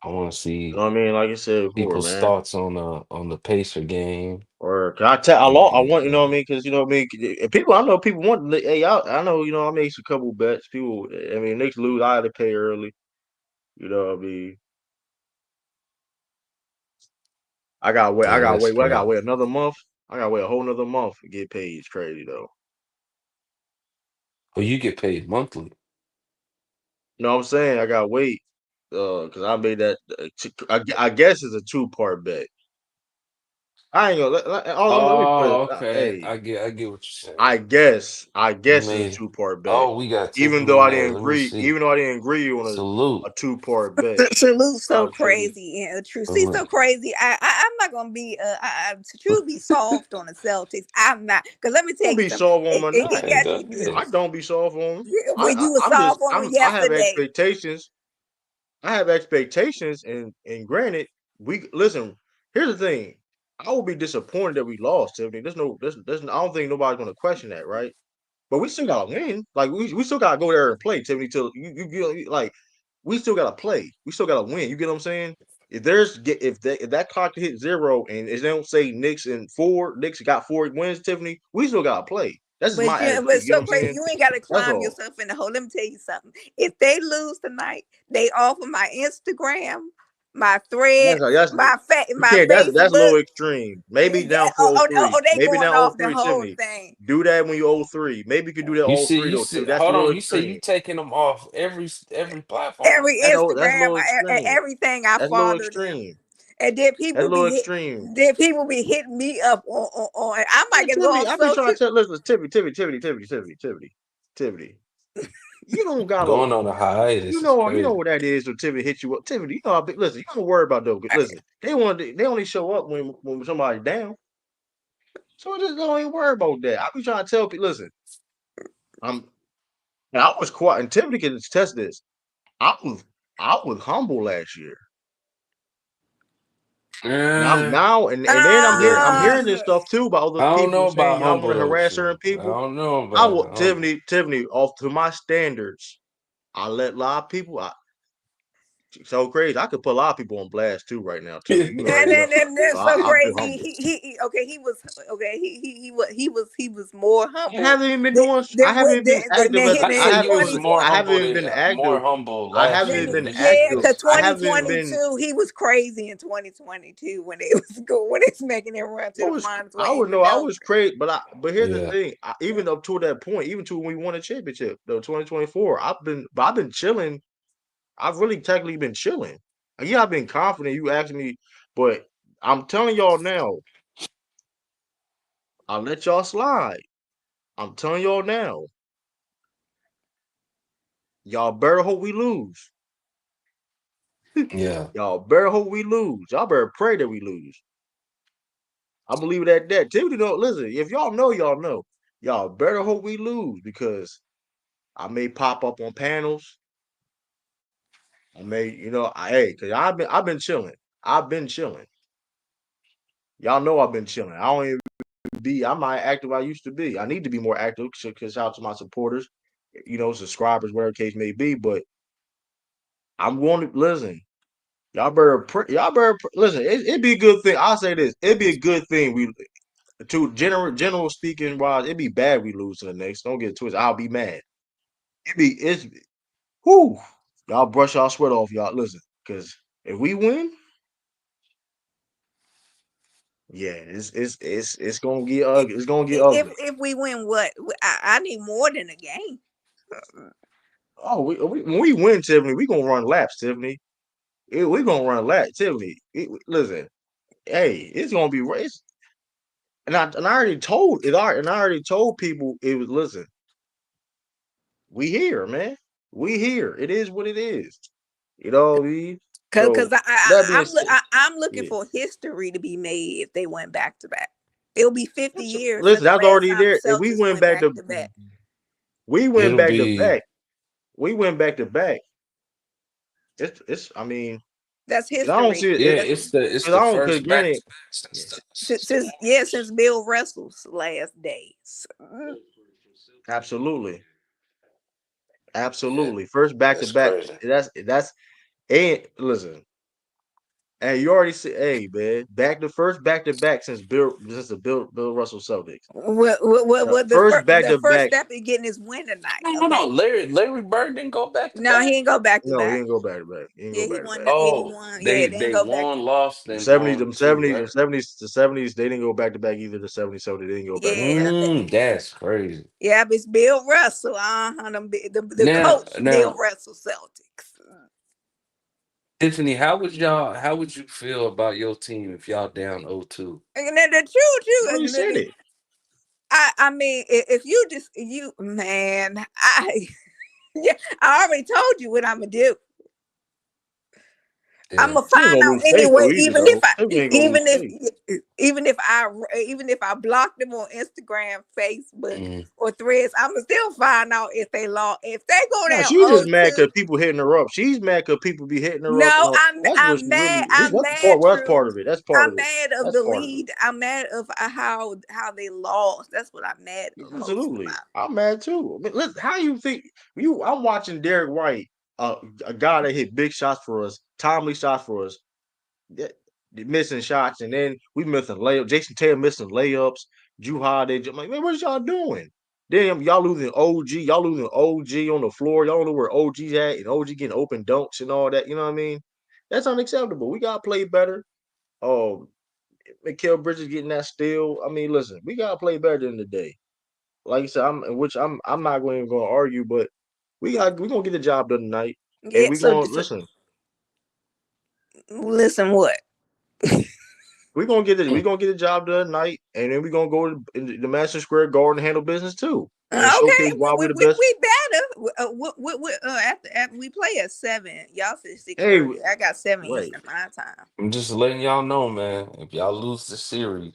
I want to You know see what I mean? Like I said before, people's man. thoughts on the Pacer game. Or can I tell? And, I and, want, you know what I and mean? Because you know what I mean. And people, I know people want. Hey, I know. You know, I made a couple bets. People, I mean, Knicks lose. I had to pay early. You know what I mean? I gotta wait. I yeah, gotta that's wait. What I gotta crazy. wait another month. I gotta wait a whole another month to get paid. It's crazy though. Oh, you get paid monthly. You know what I'm saying? I gotta wait. Because I made that. I guess it's a two-part bet. I ain't gonna. Let me put it. Oh, okay. Hey, I get what you're saying. I You guess it's a made two-part bet. Oh, we got Even Tiffany though in I there. didn't Let me agree, see. even though I didn't agree on Salute. a two-part bet. Salute Shout so out to Tiffany. crazy and true. See so Salute. crazy. I'm not gonna be true be soft on the Celtics. I'm not because let me tell Don't you be something. soft on my Nah, night. It it got doesn't I is. don't be soft on them. when you was I'm just soft on me I have yesterday. expectations. I have expectations, and granted, we listen. Here's the thing: I will be disappointed that we lost, Tiffany. I don't think nobody's going to question that, right? But we still gotta win. Like we still gotta go there and play, Tiffany. Till like we still gotta play. We still gotta win. You get what I'm saying? If that clock hit zero and it don't say Knicks got 4 wins, Tiffany, we still gotta play. That's just my But attitude. You know what so I'm crazy. saying? You ain't gotta That's climb all. yourself in the hole. Let me tell you something. If they lose tonight, they offer my Instagram, my thread, That's you my can't. That's a Facebook. little extreme. Maybe down for oh three. They Maybe going down oh off the three, whole Tiffany. thing. Do that when you 0-3. Maybe you could do that You all see, three you though, too. see. That's a Hold little on. You say you extreme. taking them off every platform. Every That's a Instagram, little extreme. everything I That's a little follow them. extreme. And That's a little extreme. then people be hitting me up I might Man, get to go Tiffany, on I be trying social. to tell listen, Tiffany. You don't gotta Going on a hiatus is you know crazy. what that is when Tiffany hit you up. Tiffany, you know how big listen, you don't worry about those. Listen, they only show up when somebody's down. So just don't even worry about that. I be trying to tell people, listen, I'm and I was quiet and Tiffany can test this. I was I was humble last year. Now I'm Eh, now and then I'm yeah. hearing this stuff too about other I don't people know saying about y'all want humble to though, harass certain true. I people. don't know I about will humble. Tiffany, off to my standards. I let a lot of people. So crazy. I could put a lot of people on blast too right now, Tiffany. You already know. And So that's so I feel crazy. humble. Okay. He was okay. He was more I humble haven't even been doing. I haven't even been active as I I say haven't you was even. more I haven't humble even been more active. humble I last haven't year even than been this year. yeah, active. because I haven't even been. 2022 he was crazy in 2022 when they was go when it's making it run to I the was. finals with I would Amy know. I Bell. was crazy, but here's the Yeah. thing. Even up to that point, even to when we won a championship, though 2024, I've been chilling. I've really technically been chilling. Yeah, I've been confident. You asked me, but I'm telling y'all now, I'll let y'all slide. I'm telling y'all now, y'all better hope we lose. Yeah. Y'all better hope we lose. Y'all better pray that we lose. I believe it at that. Tiffany don't listen. If y'all know, y'all know. Y'all better hope we lose because I may pop up on panels. I may, hey, cause I've been chilling. I've been chilling. Y'all know I've been chilling. I don't even I'm not active I used to be. I need to be more active. Cause shout out to my supporters. subscribers, whatever the case may be. But I'm going to listen. Listen. It'd be a good thing. I'll say this. It'd be a good thing. General speaking wise, it'd be bad we lose to the Knicks. Don't get it twisted. I'll be mad. It's whoo. Y'all brush y'all sweat off, y'all. Listen, because if we win, yeah, it's gonna get ugly. It's gonna get ugly. If we win, what I need more than a game. Oh, when we win, Tiffany, we gonna run laps, Tiffany. We gonna run laps, Tiffany. Listen, hey, it's gonna be race. And I already told it. And I already told people it was. Listen, we here, man. We here. It is what it is. You know what I mean? Cause So that being said, I'm looking yeah. for history to be made if they went back to back. It'll be 50 years since Listen, the that's last already time there. the If we Celtics went went back back to to back. we went It'll back to be back. We went back to back. It's I mean, That's and I don't history. see it. yeah. It That's It's cause the I don't cause first back granted, to back since yeah, since Bill Russell's last days. absolutely, yeah, absolutely. First back to that's back. crazy. That's and listen. Hey, you already said, hey man, back to back since the Bill Russell Celtics. What First back the to first back. step is getting his win tonight. No. Okay. Larry Bird didn't go back to No, he back. ain't go back to No, he back. didn't go back to back. He didn't Yeah, go he back to won. back. He Oh, won. Yeah, they they didn't they go back to. won, lost, The then 70s, won them too, 70s, right? them 70s, the 70s, they didn't go back to back either. The 70s, so they didn't go back to back. Yeah, That's crazy. yeah. It's Bill Russell. The Now, coach, Bill now, Russell Celtics. Tiffany, how would you feel about your team if y'all down 0-2? And then the true, I already said it. I mean, if you just you man, yeah, I already told you what I'm gonna do. I'm Yeah. gonna She ain't find gonna out lose faith anyway. though either though. Tiffany ain't gonna lose faith. Even if I block them on Instagram, Facebook, Mm. or Threads, I'm gonna still find out if they lost. If they go No, down she just oh mad 2, because people hitting her up. She's mad because people be hitting her up, and no, all. That's what's I'm really. mad. I'm That's part. mad. Well, that's True. part of it. That's part I'm of it. mad of That's the part of it. lead. I'm mad of how they lost. That's what I'm mad the most Absolutely, about. I'm mad too. I mean, listen, how you think you? I'm watching Derek White, a guy that hit big shots for us, timely shots for us, yeah, missing shots, and then we missing layups. Jason Taylor missing layups. Drew Holiday. I'm like, man, what is y'all doing? Then y'all losing OG. Y'all losing OG on the floor. Y'all don't know where OG's at, and OG getting open dunks and all that. You know what I mean? That's unacceptable. We gotta play better. Oh, Mikal Bridges getting that steal. I mean, listen, we gotta play better than the day. Like I said, I'm not going to argue, but we're gonna get the job done tonight, and Yeah. we're So, gonna listen. listen, what? We're Mm. gonna get the job done tonight, and then we're gonna go to the Madison Square Garden and handle business too, and Okay, showcase why we're the best. we better. After we play at 7, y'all said six Hey, thirty. I got 7 right? Eastern my time. I'm just letting y'all know, man. If y'all lose the series,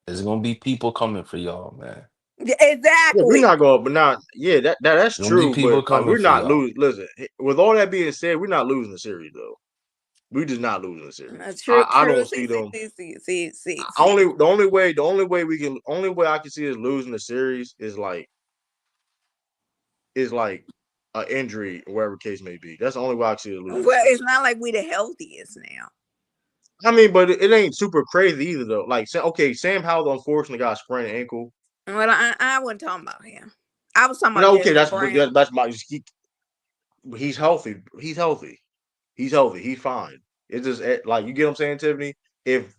there's gonna be people coming for y'all, man. Yeah, Yeah, we're exactly. not going, but not yeah, that's There's gonna be true. But people like, coming we're for not y'all. losing. Listen, with all that being said, we're not losing the series though. We just not losing the series. True, I true. don't see them. See. Only way I can see us losing the series is like an injury, whatever case may be. That's the only way I can see us losing the Well, series. it's not like we the healthiest now. I mean, but it ain't super crazy either though. Like, okay, Sam Howell unfortunately got a sprained ankle. Well, I wasn't talking about him. I was talking about No, okay, Jalen Brown. that's my. He's healthy. He's healthy. He's healthy. He's fine. It's just like you get what I'm saying, Tiffany. If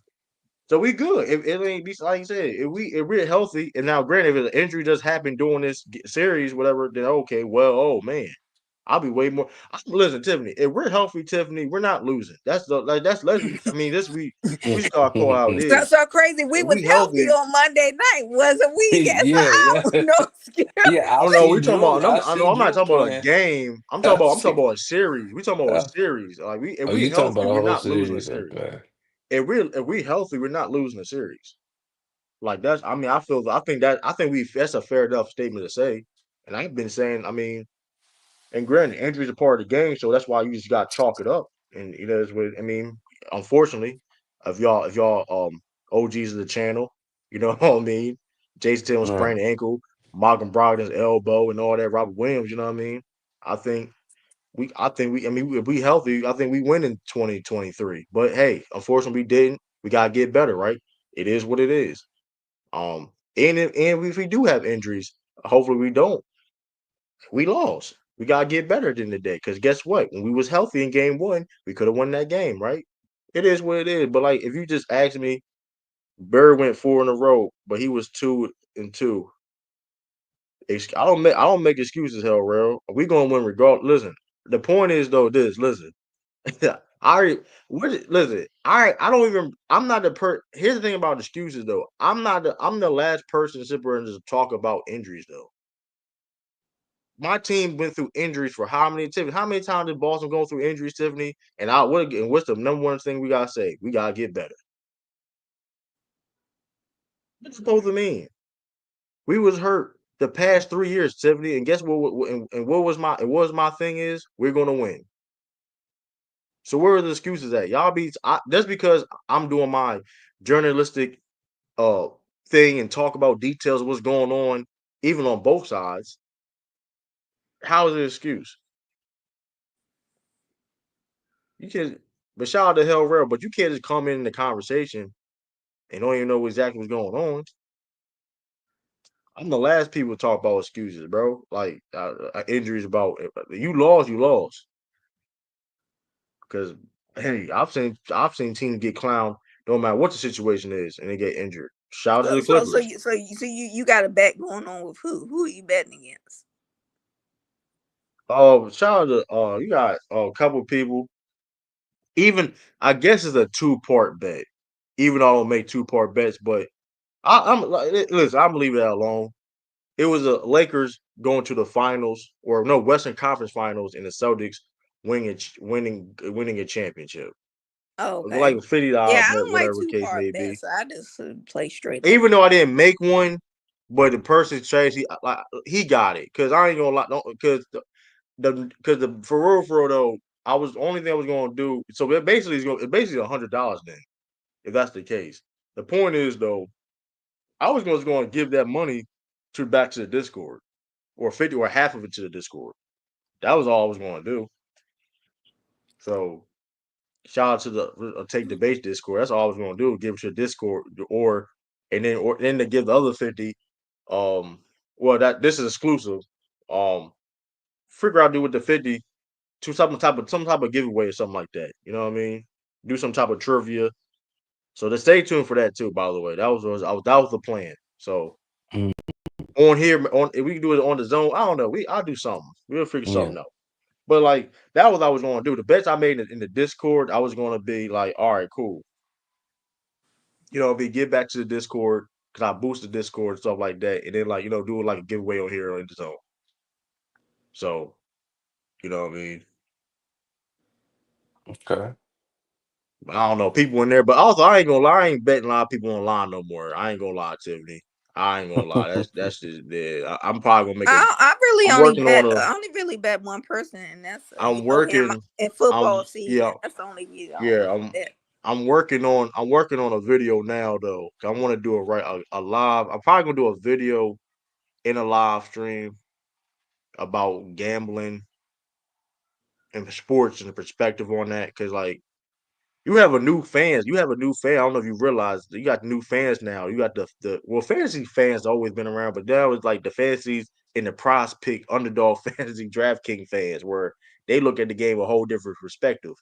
So we good. If it ain't be like you said, if we're healthy, and now granted, if an injury just happened during this series, whatever, then okay, well, oh man, I'll be way more. Listen, Tiffany, if we're healthy, Tiffany, we're not losing. That's the like that's let's. I mean, this we just gotta call how it So, is. so crazy. We If was we healthy healthy, on Monday night, wasn't we? Yes, Yeah, I yeah. was no excuse. Yeah, I oh no, see we talking about. Drew. I I see know I'm not Drew talking about a playing. game. I I'm talking see. about a series. We talking about a Uh, series. Like if oh, we you talking healthy, about a we're whole not losing a series? series. Okay. If we healthy, we're not losing a series. Like that's, I mean, I think that's a fair enough statement to say. And I've been saying, I mean, and granted, injuries are part of the game, so that's why you just got to chalk it up. And it's what I mean. Unfortunately, if y'all OGs of the channel, you know what I mean. Jason Tatum All right. sprained ankle. Malcolm Brogdon's elbow and all that. Robert Williams, you know what I mean? I think I mean, if we healthy, I think we win in 2023. But hey, unfortunately, we didn't. We gotta get better, right? It is what it is. And if we do have injuries, hopefully we don't. We lost. We gotta get better than today. Because guess what? When we was healthy in game one, we could have won that game, right? It is what it is. But like, if you just ask me, Bird went 4 in a row, but he was 2-2. I don't make excuses, hell, real. We gonna win regardless. Listen, the point is though this. Listen, I listen. I don't even. I'm not the per. Here's the thing about excuses though. I'm the last person to sit there and just talk about injuries though. My team went through injuries for how many Tiffany? How many times did Boston go through injuries, Tiffany? And what's the number one thing we gotta say? We gotta get better. What's it supposed to mean? We was hurt the past 3 years, Tiffany, and guess what? And what was my thing is we're gonna win. So where are the excuses at? Y'all just because I'm doing my journalistic uh thing and talk about details of what's going on, even on both sides. How is it an excuse? You can, but shout out to Hell Rail, but you can't just come in the conversation and don't even know exactly what's going on. I'm the last people to talk about excuses, bro. Like injuries about you lost, you lost. Because hey, I've seen teams get clowned, no matter what the situation is, and they get injured. Shout out to So the so so Clippers. you so you so you got a bet going on with who? Who are you betting against? Oh, shout out to you got a couple people. Even I guess it's a 2-part bet. Even though I don't make 2-part bets, but I'm like, listen, I'm gonna leave that alone. It was the Lakers going to the finals, or no, Western Conference Finals, and the Celtics winning a championship. Oh, Like okay. a $50 Yeah, I bet, don't like whatever two case may part be. bets. I just play straight up. Even though I didn't make one, but the person says he got it because I ain't gonna lie, because the for real though, I was the only thing I was gonna do. So it basically it's basically $100 then, if that's the case. The point is though, I was just going to give that money to back to the Discord, or 50 or half of it to the Discord. That was all I was going to do. So shout out to the take the base Discord. That's all I was going to do. Give it to the Discord, or then to give the other 50. Well, that this is exclusive. Um, Figure out do with the 50 to some type of giveaway or something like that. You know what I mean? Do some type of trivia. So to stay tuned for that too. By the way, that was the plan. So Mm, on here, on if we can do it on the zone, I don't know. I'll do something. We'll figure yeah. something out. But like that was what I was going to do. The bets I made in the Discord, I was going to be like, all right, cool. Be get back to the Discord because I boost the Discord and stuff like that, and then like do like a giveaway on here in the zone. So you know what I mean. Okay. I don't know people in there, but also I ain't gonna lie, I ain't betting a lot of people online no more. I ain't gonna lie, Tiffany. I ain't gonna lie. That's just yeah. I'm probably gonna make a. I really I'm only working on bet a. I only really bet one person, and that's I'm him working. in football Yeah, season. That's the only reason I yeah. only bet. I'm working on a video now though. I want to do a live. I'm probably gonna do a video in a live stream about gambling and sports and the perspective on that. Because like you have a new fans. You have a new fan. I don't know if you realize you got new fans now. You got the fantasy fans always been around, but now it's like the fantasies and the prize pick underdog fantasy DraftKings fans where they look at the game a whole different perspective.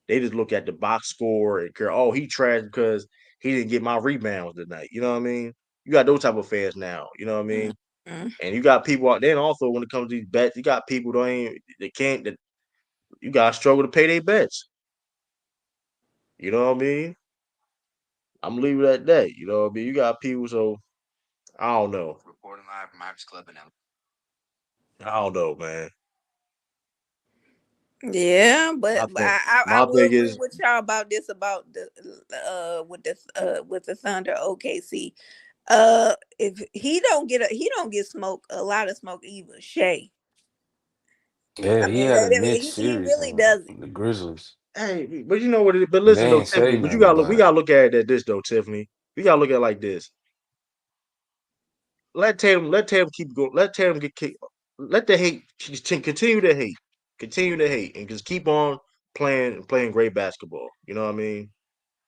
They just look at the box score and care, oh, he trashed because he didn't get my rebounds tonight. You know what I mean? You got those type of fans now. You know what I mean? Mm-hmm. And you got people out there. And also, when it comes to these bets, you got people that ain't they can't. That you got to struggle to pay their bets. You know what I mean? I'm leaving it at that. You know what I mean? You got people, so I don't know. Reporting live from Ivers Club and I don't know, man. Yeah, I but think I my will thing agree is, with y'all about this about the with the Thunder OKC. If he don't get smoke a lot of smoke either. Shay, Yeah, I he mean, had a mixed he series really on doesn't. the Grizzlies. hey, but you know what? But They listen though, ain't Tiffany. say But nothing we about gotta look at it this though, Tiffany. We gotta look at it like this. 'Cause, like, you know what it is. But listen though, Tiffany. But you gotta look. We gotta look at it this though, Tiffany. We gotta look at it like this. We gotta look at it like this. let Tatum keep going. Let Tatum get kicked. Let the hate continue to hate, and just keep on playing great basketball. You know what I mean?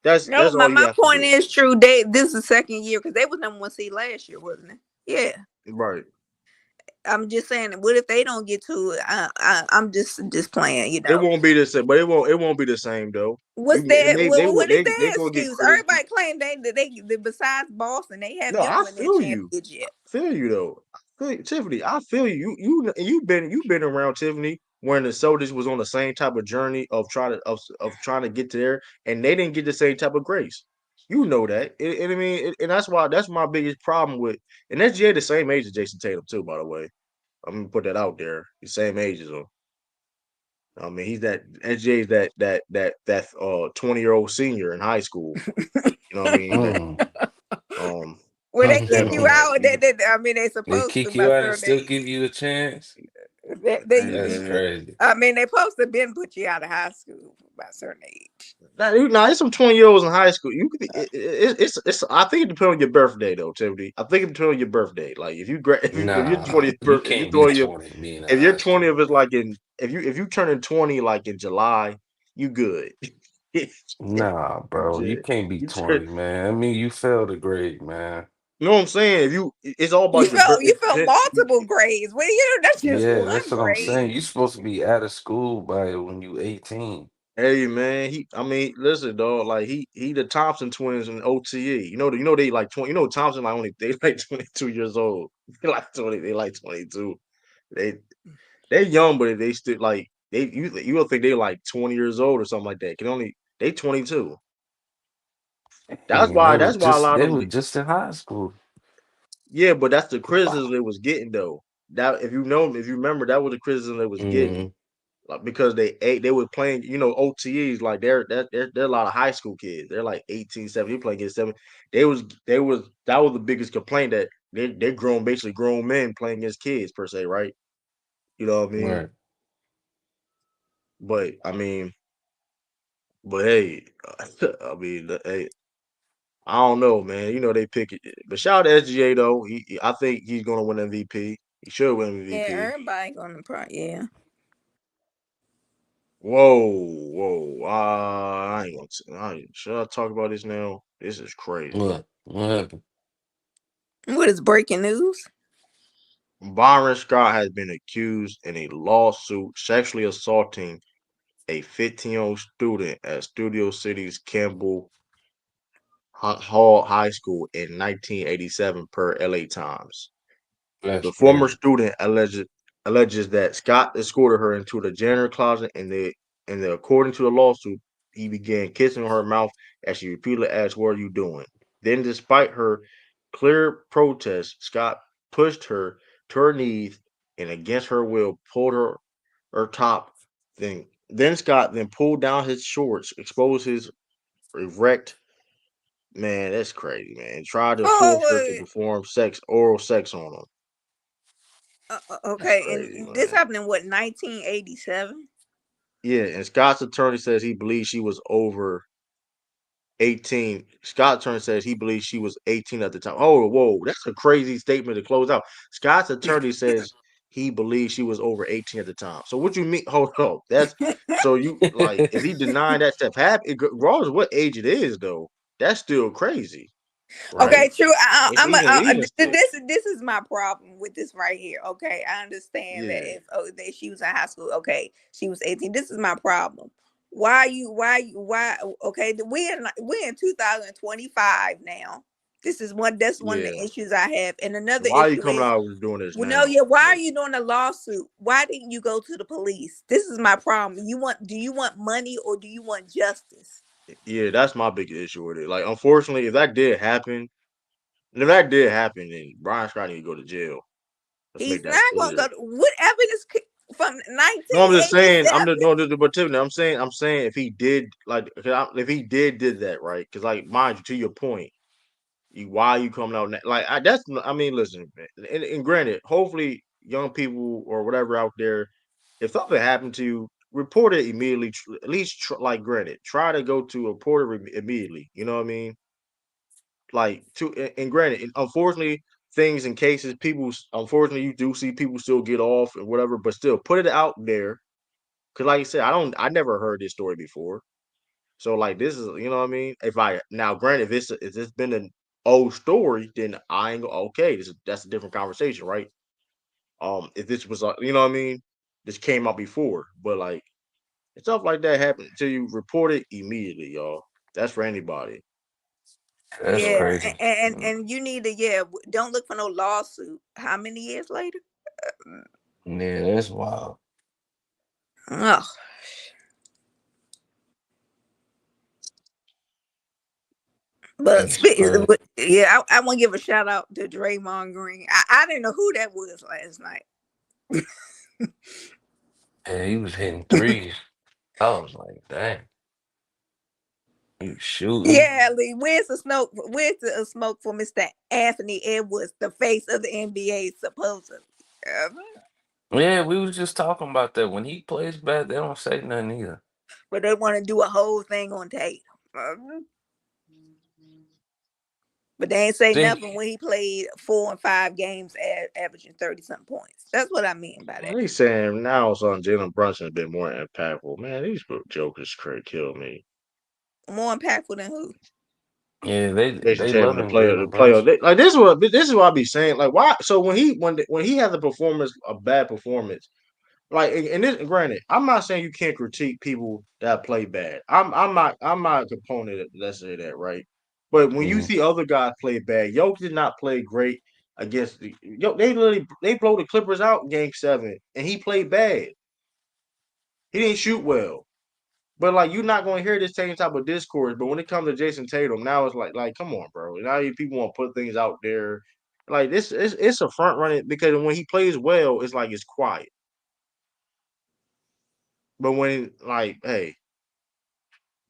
No, That's all you my have to point do. is true. This is the second year because they was number one seed last year, wasn't it? Yeah. Right. I'm just saying, what if they don't get to it? I'm just playing, you It know. won't be the same, but it won't be the same though. What's You and that? What is they their gonna get excuse? credit. Everybody claim they besides Boston, No, they don't I win their feel you. championship yet. Feel you though. Tiffany, I feel you. You've been around Tiffany when the Celtics was on the same type of journey of trying to get to there, and they didn't get the same type of grace. You know that, and I mean, and that's my biggest problem with. And SGA the same age as Jason Tatum too, by the way. I'm gonna put that out there. The same age as him. I mean, he's that SGA is that 20-year-old senior in high school. You know what I mean? That Mm. um Well, they kick you standing on that. out. I mean, they They supposed to kick by you out and certain still age. give you a chance. They, Hey That's man. crazy. I mean, they supposed to been put you out of high school by a certain age. Nah, it's some 20-year-olds in high school. You could, it's. I think it depends on your birthday though, Tiffany. I think it depends on your birthday. Like if you're Nah, 20, you if you're can't be 20, 20 being in if you're high 20 of school. it like in if you turn in 20 like in July, you good. you Nah, bro, you can't be turn, 20, man. I mean, you failed the grade, man. you know what I'm saying? If you, it's all about your birth. You felt multiple grades. Well, you know, that's just Yeah, one that's what I'm grade. saying. You supposed to be out of school by when you 18. Hey man, I mean, listen, dog. Like he the Thompson twins in OTE. They like 20. Thompson like only they like 22 years old. They like 20. They like 22. They they're young, but they still like you will think they like 20 years old or something like that. Can only they 22. That's Dang, why that's why a lot they of were them. just in high school. Yeah, but that's the criticism they was getting though. That if you remember, that was the criticism they was getting. Mm, Like, because they were playing, OTEs like they're a lot of high school kids. They're like 18, 17, playing against 7. They was that was the biggest complaint that they're basically grown men playing against kids per se, right? You know what I mean? right. But I mean, but hey, I mean, hey, I don't know, man. They pick it, but shout out to SGA though. I think he's gonna win MVP. He should win Yeah, MVP. everybody gonna yeah. Whoa, whoa! I ain't should I talk about this now? This is crazy. What happened? What is breaking news? Byron Scott has been accused in a lawsuit sexually assaulting a 15-year-old student at Studio City's Campbell Hall High School in 1987, per LA Times. That's The former crazy. student alleges that Scott escorted her into the janitor closet, according to the lawsuit, he began kissing her mouth as she repeatedly asked, "What are you doing?" Then, despite her clear protest, Scott pushed her to her knees and, against her will, pulled her top. Then Scott pulled down his shorts, exposed his erect. Man, that's crazy, man. Tried to force her to Oh, perform oral sex on him. That's okay. crazy, And this man. happened in what 1987? Yeah, and Scott's attorney says he believes she was over 18. Scott's attorney says he believes she was 18 at the time. Oh, whoa, that's a crazy statement to close out. Scott's attorney says he believes she was over 18 at the time. So what you mean? Hold up. That's so you like is he denying that stuff happened? Regardless of what age it is, though, that's still crazy, right? Okay, true. It's even still. This is my problem with this right here. Okay, I understand that Yeah, that she was in high school. Okay, she was 18. This is my problem. Why? Okay, we in 2025 now. That's one of the yeah. issues I have, and another Why are you issue coming is, out with doing this well, no, now? yeah. Why are Like, you doing a lawsuit? Why didn't you go to the police? This is my problem. Do you want money or do you want justice? yeah, that's my biggest issue with it. Like, unfortunately, if that did happen, then Brian Scott need to go to jail. Let's make He's that not going to clear. go. What evidence from No, I'm just saying. 1987? But Tiffany, I'm saying if he did, like, if he did that, right? Because, like, mind you, to your point, why are you coming out like that's? I mean, listen, man, and granted, hopefully, young people or whatever out there, if something happened to you, report it immediately. At least, like, granted, try to go to a reporter immediately. You know what I mean? Like, and granted, unfortunately things in cases people unfortunately you do see people still get off and whatever, but still put it out there. Cause like you said, I never heard this story before. So like this is you know what I mean? If I now granted if it's been an old story, then I ain't okay. That's a different conversation, right? If this was you know what I mean, this came out before, but like stuff like that happen until you report it immediately, y'all. That's for anybody. That's Yeah, So crazy. and you need to don't look for no lawsuit. How many years later? Yeah, that's wild. Ugh. But That's crazy. yeah, I want to give a shout out to Draymond Green. I didn't know who that was last night. Yeah, he was hitting threes. I was like, dang, he was shooting. Yeah, Lee, where's the smoke? Where's the smoke for Mr. Anthony Edwards, the face of the NBA, supposedly? Yeah, we was just talking about that. When he plays bad, they don't say nothing either. But they want to do a whole thing on tape. Um, But they ain't say Think, nothing when he played 4 and 5 games, averaging 30 something points. That's what I mean by that. he's saying now son Jalen Brunson a bit more impactful. Man, these jokers crazy kill me. More impactful than who? yeah, they Jason they Tatum, loving Jalen the player. Brunson. Like this is what I be saying. Like why? So when he has a bad performance, like and this granted, I'm not saying you can't critique people that play bad. I'm not a component of let's say that right. But when you Mhm. see other guys play bad, Jokic did not play great against they literally they blow the Clippers out in Game 7, and he played bad. He didn't shoot well. But like you're not going to hear this same type of discourse. But when it comes to Jason Tatum, now it's like come on, bro. Now people want to put things out there. Like this, it's a front running because when he plays well, it's like it's quiet. But when like, hey,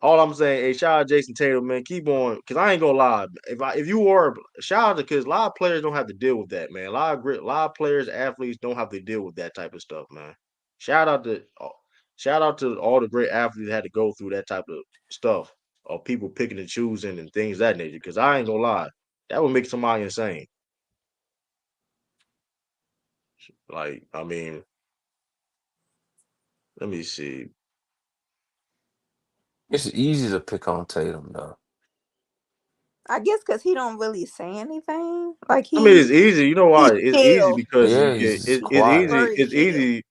all I'm saying, hey, shout out Jason Tatum, man. Keep on, cause I ain't gonna lie. If you are shout out to, cause a lot of players don't have to deal with that, man. A lot of players, athletes don't have to deal with that type of stuff, man. Shout out to, shout out to all the great athletes that had to go through that type of stuff, or people picking and choosing and things of that nature. Cause I ain't gonna lie, that would make somebody insane. Like, I mean, let me see. It's easy to pick on Tatum though. I guess because he don't really say anything. Like I mean, it's easy. You know he's why? It's easy chill. because Yeah, you he's get just it's He's quiet. easy. very It's chill. easy.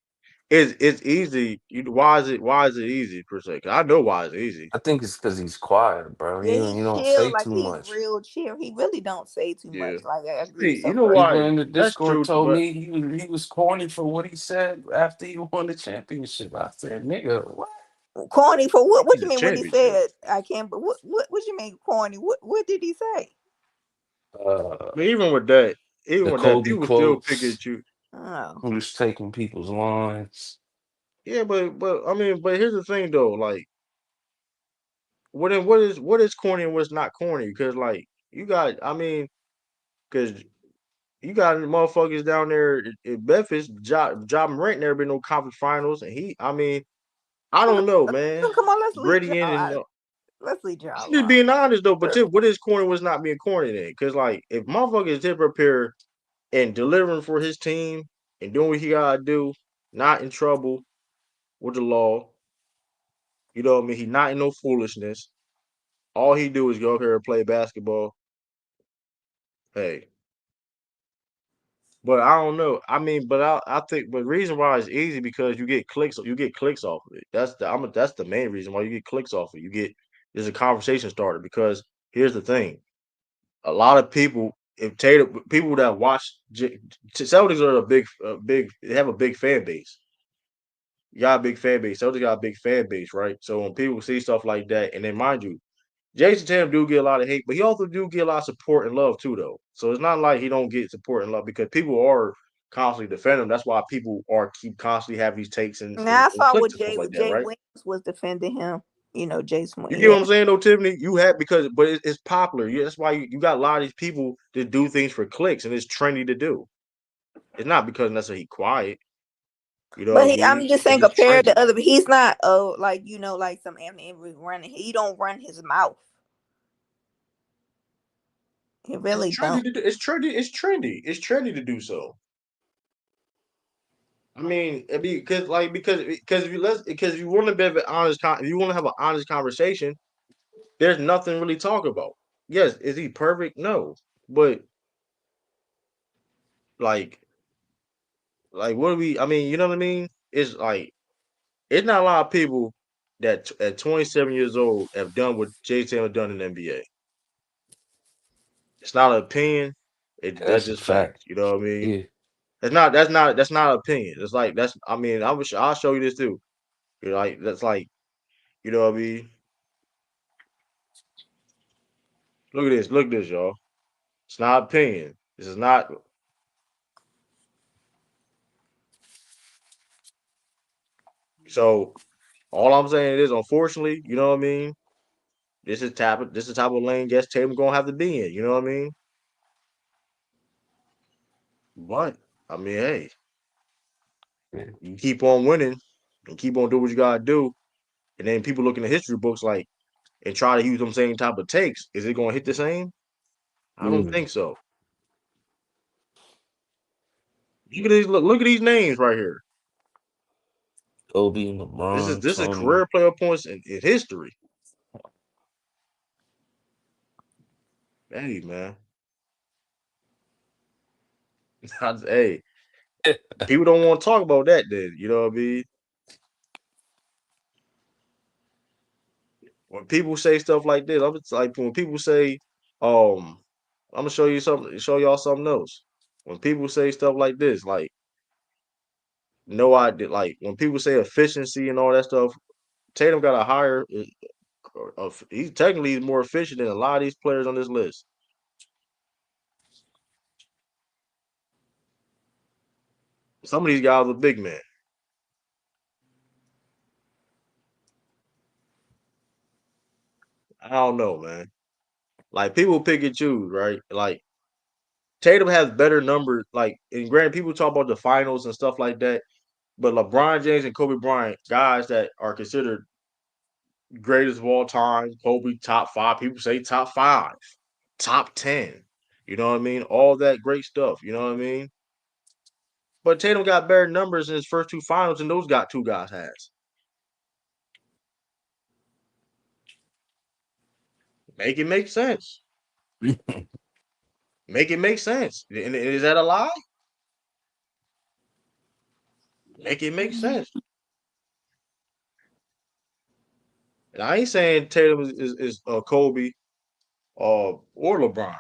It's easy. Why is it easy per se? 'Cause I know why it's easy. I think it's because he's quiet, bro. Yeah, He he's don't chill. say Like too he's much. real chill. He really don't say too Yeah. much. Like I agree with See, you some know person. People why? in the That's Discord true. told But me he was corny for what he said after he won the championship. I said, nigga, what? Corny for what? What it's you a mean when he championship. said I can't? But what you mean corny? What did he say? But Uh, even the with that, Kobe people still pick at quotes, you. Oh, who's taking people's lines. Yeah, but I mean, but here's the thing though. Like, what is corny and what's not corny? Because like you got, I mean, because you got motherfuckers down there in Memphis. Job Morant never been no conference finals, and I mean, I come don't know, on, man. come on. Let's leave Gritty Jaw and out. Let's leave Jaw I'm just alone. being honest though. But what is corny? What's not being corny then? Because like if motherfuckers tip up here and delivering for his team and doing what he gotta do, not in trouble with the law. You know what I mean? He not in no foolishness. All he do is go up here and play basketball. Hey, but I don't know. I mean, but I think but the reason why it's easy because you get clicks off of it. That's the main reason why you get clicks off of it. There's a conversation starter because here's the thing. A lot of people if Tatum people that watch Celtics are they have a big fan base. You got a big fan base. Celtics got a big fan base, right? So when people see stuff like that, and then mind you, Jason Tatum do get a lot of hate, but he also do get a lot of support and love too, though. So it's not like he don't get support and love because people are constantly defending him. That's why people are keep constantly have these takes Now I and saw clicks what and stuff like that, Jay right? Williams was defending him. You know, Jason. You get what Yeah. I'm saying, though, Tiffany? You have because, but it's popular. That's why you got a lot of these people that do things for clicks, and it's trendy to do. It's not because necessarily he quiet. You know But what I mean? I'm just It's saying just compared trendy. to other, he's not like like some Anthony Edwards running. He don't run his mouth. He It's really trendy don't. to do. It's trendy. It's trendy. It's trendy to do so. I mean, because if you want to be an honest if you want to have an honest conversation, there's nothing really to talk about. Yes, is he perfect? No, but like what do we? I mean, you know what I mean? It's like it's not a lot of people that at 27 years old have done what Jay Taylor done in the NBA. It's not an opinion. That's That's a just facts. fact. You know what I mean? Yeah. That's not an opinion. It's like that's. I mean, I'll show you this too. You're like that's like you know what I mean. Look at this. Look at this, y'all. It's not opinion. This is not. So all I'm saying is, unfortunately, you know what I mean. This is type of lane. Guess Tatum gonna have to be in. You know what I mean. But I mean, hey, Yeah. you keep on winning and keep on doing what you gotta do, and then people look in the history books like and try to use them same type of takes. Is it gonna hit the same? I don't Mm. think so. Look at these. Look at these names right here. Kobe, This is LeBron, this is Tony. career player points in history. Hey man, hey, people don't want to talk about that. Then you know what I mean. When people say stuff like this, I'm just like when people say, I'm gonna show you something, show y'all something else. When people say stuff like this, like no idea, like when people say efficiency and all that stuff, Tatum got a higher, he's technically more efficient than a lot of these players on this list. Some of these guys are big men. I don't know, man. Like people pick and choose, right? Like Tatum has better numbers. Like, and granted, people talk about the finals and stuff like that, but LeBron James and Kobe Bryant, guys that are considered greatest of all time, Kobe top five. People say top five, top 10. You know what I mean? All that great stuff. You know what I mean? But Tatum got better numbers in his first two finals than those got two guys has. Make it make sense. Make it make sense. And is that a lie? Make it make sense. And I ain't saying Tatum is Kobe or LeBron.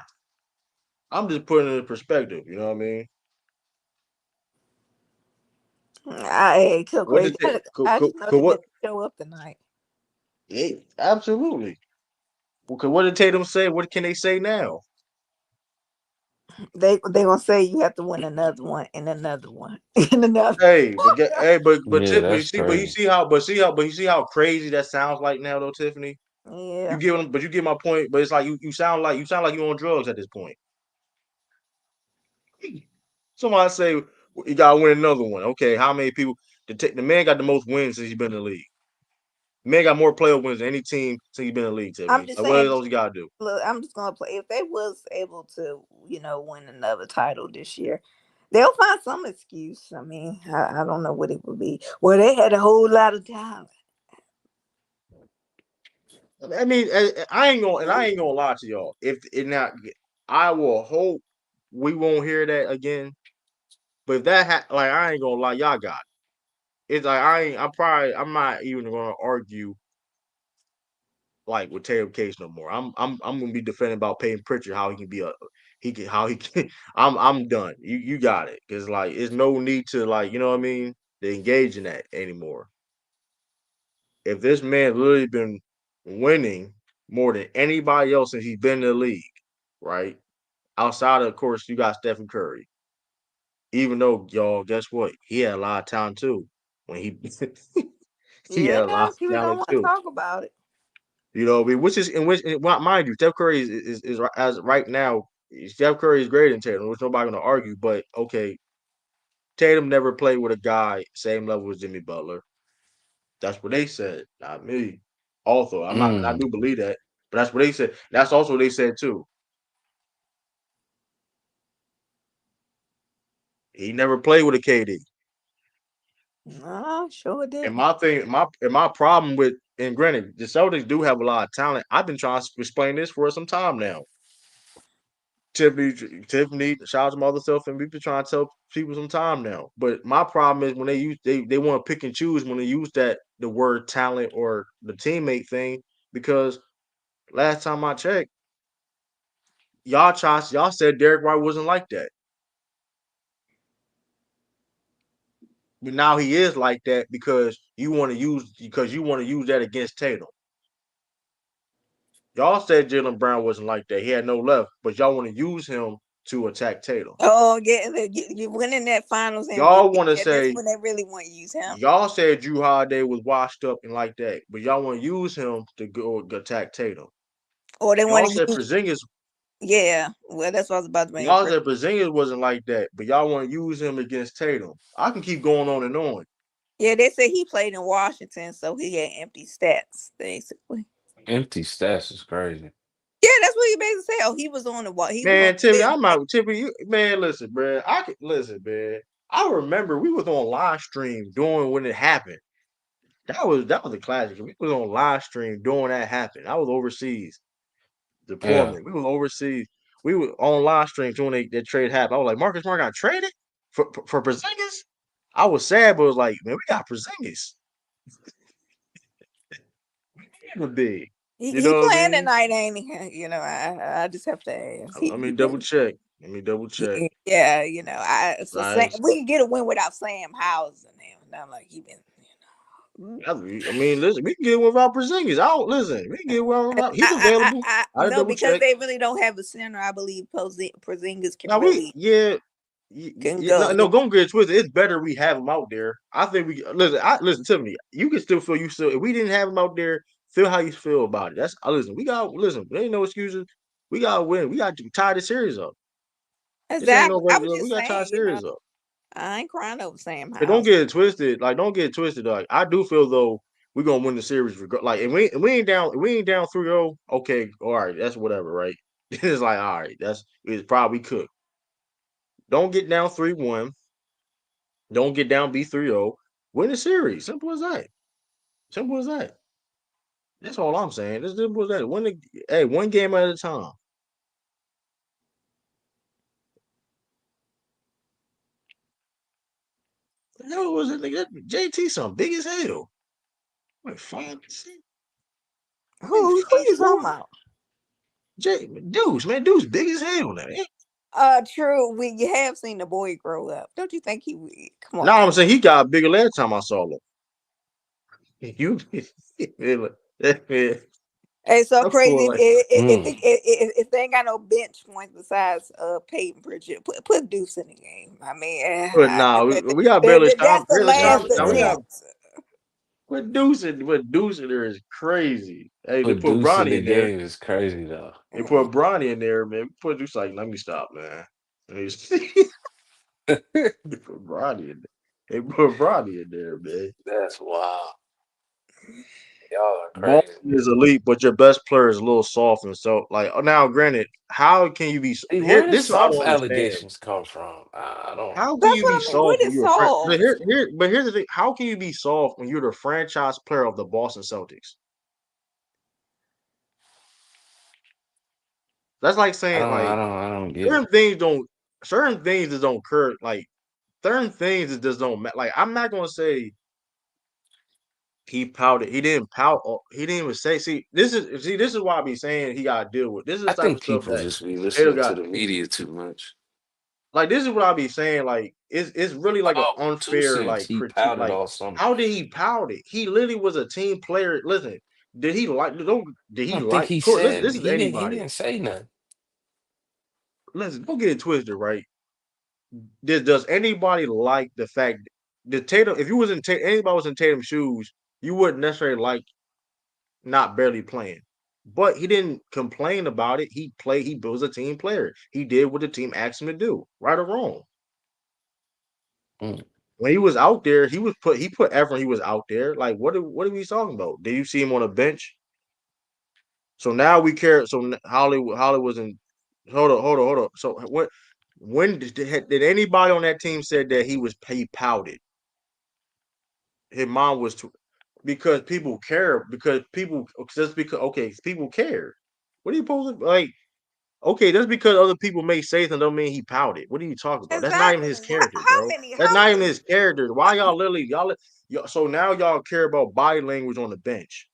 I'm just putting it in perspective. You know what I mean? Hey, so What crazy. did they? I just know they What? meant to show up tonight. Yeah, absolutely. Because what did Tatum say? What can they say now? They gonna say you have to win another one and another one and another. Hey, Yeah, But that's crazy. you see how crazy that sounds like now though, Tiffany. Yeah, You get my point. But it's like you sound like you on drugs at this point. Somebody say you gotta win another one. Okay, how many people? The man got the most wins since he's been in the league. Man got more playoff wins than any team since he's been in the league, I'm Tiffany. just Like what saying. else you gotta do? Look, I'm just gonna play. If they was able to, win another title this year, they'll find some excuse. I mean, I don't know what it would be. Well, they had a whole lot of talent. I mean, I ain't gonna lie to y'all. If it not, I will hope we won't hear that again. But if that like I ain't gonna lie, y'all got it. It's like I'm not even gonna argue like with Taylor Case no more. I'm gonna be defending about Peyton Pritchard how he can be a he can how he can. I'm done. You got it because like it's no need to like you know what I mean to engage in that anymore. If this man literally been winning more than anybody else since he's been in the league, right? Outside of course, you got Stephen Curry. Even though y'all, guess what? He had a lot of talent too. When he he had Yeah, a lot of people don't talent want to too. talk about it. You know, I mean, mind you, Steph Curry is as right now. Steph Curry is greater than Tatum, which nobody gonna argue. But okay, Tatum never played with a guy same level as Jimmy Butler. That's what they said, not me. Also, I Mm. do believe that, but that's what they said. That's also what they said too. He never played with a KD. No, sure And didn't. my thing, my problem with, and granted, the Celtics do have a lot of talent. I've been trying to explain this for some time now. Tiffany, shout out to my other self, and we've been trying to tell people some time now. But my problem is when they want to pick and choose when they use the word talent or the teammate thing, because last time I checked, y'all said Derek White wasn't like that. But now he is like that because you want to use that against Tatum. Y'all said Jalen Brown wasn't like that. He had no left, but y'all want to use him to attack Tatum. Oh yeah, you winning that finals Y'all MVP. want to Yeah, that's say when they really want to use him. y'all said Drew Holiday was washed up and like that, but y'all want to use him to go attack Tatum. Or they want Y'all to said use. Porzingis. Yeah, well, that's what I was about to bring up. Y'all said Porzingis wasn't like that, but y'all want to use him against Tatum. I can keep going on and on. Yeah, they said he played in Washington, so he had empty stats, basically. Empty stats is crazy. Yeah, that's what he basically said. Oh, he was on the wall. He was on Man, Timmy, the I'm out. Timmy, man, listen, man. I can listen, man. I remember we was on live stream doing when it happened. That was a classic. We was on live stream doing that happen. I was overseas Yeah. deployment. We was overseas. We were on live stream doing that trade happened. I was like, Marcus Smart got traded for Porzingis. I was sad, but it was like, man, we got Porzingis. We big. You he know what I playing mean? tonight, ain't he? You know, I just have to ask. Let me double check. Let me double check. Yeah, you know, so Sam, Nice. we can get a win without Sam Howes and him. Not like he been. I mean, listen, we can get one without Porzingis. I don't listen. We can get one without. He's available. I No, double because check. they really don't have a center. I believe Porzingis can Now we, really yeah, can no, go. no, don't get it twisted. It's better we have him out there. I think we listen. Listen to me. You can still feel you still. If we didn't have him out there, feel how you feel about it. That's listen. We got listen. There ain't no excuses. We got to win. We got to tie the series up. This ain't no Exactly. I was regular. We just got to tie the saying, you know, series up. I ain't crying over Sam But don't Howes. get it twisted. Like don't get it twisted. Like I do feel though we're gonna win the series. Like and we ain't down. We ain't down 3-0. Okay, all right. That's whatever, right? It's like all right. It's probably cooked. Don't get down 3-1. Don't get down B 3-0. Win the series. Simple as that. Simple as that. That's all I'm saying. It's simple as that. One game at a time. The hell was it? Nigga? JT something big as hell. Wait, 5, 6, wait, Who 5, you 4. talking about? Deuce, man, Deuce big as hell now. True. We have seen the boy grow up. Don't you think he? Come on Now now. I'm saying he got bigger last time I saw him. You, that man, Hey, so I crazy. feel like, Mm. If they ain't got no bench points besides Peyton Pritchard, put Deuce in the game. I mean, but nah, we got barely shot. that's the Barely shot. That's last Now we got crazy. attempt. What Deuce in there is crazy. Hey, they Put put Deuce in Bronny the in there. game is crazy though. They put Bronny in there, man. Put Deuce like, let me stop, man. They put Bronny in there. They put Bronny in there, man. That's wild. Y'all are Ball crazy. is elite, but your best player is a little soft and so like now. Granted, how can you be See, here? where the This is what I soft don't understand. allegations come from? I don't. How can That's you be what I mean. soft What when is you're a friend? But soft? here's the thing. How can you be soft when you're the franchise player of the Boston Celtics? That's like I saying don't. I like don't. I don't get certain it. things don't certain things just don't occur. Like certain things that just don't matter. Like I'm not gonna say he pouted. He didn't pout. He didn't even say. This is why I be saying he got to deal with. This is I the type of think stuff people that just be Taylor listening to got. the media too much. Like this is what I be saying. Like it's really like an Oh, 2 unfair cents. like He critique. pouted Like all summer. how did he pout it? He literally was a team player. Listen, did he like? Don't did I he don't think like? he Listen, said this is he didn't. He anybody. didn't say nothing. Listen, don't get it twisted, right? Does anybody like the fact that Tatum? If you was in anybody was in Tatum's shoes, you wouldn't necessarily like not barely playing. But he didn't complain about it. He played. He was a team player. He did what the team asked him to do, right or wrong. Mm. When he was out there, he put effort. When he was out there. Like what are we talking about? Did you see him on a bench? So now we care. So Holly was in. Hold on. So what? When did anybody on that team said that he pouted? His mom was too, because people care, because people just because okay, people care. What are you supposed to like? Okay, just because other people may say something don't mean he pouted. What are you talking about? That's not even Exactly. his character, How bro. many? That's How not even many? his character. Why y'all literally y'all so now y'all care about body language on the bench.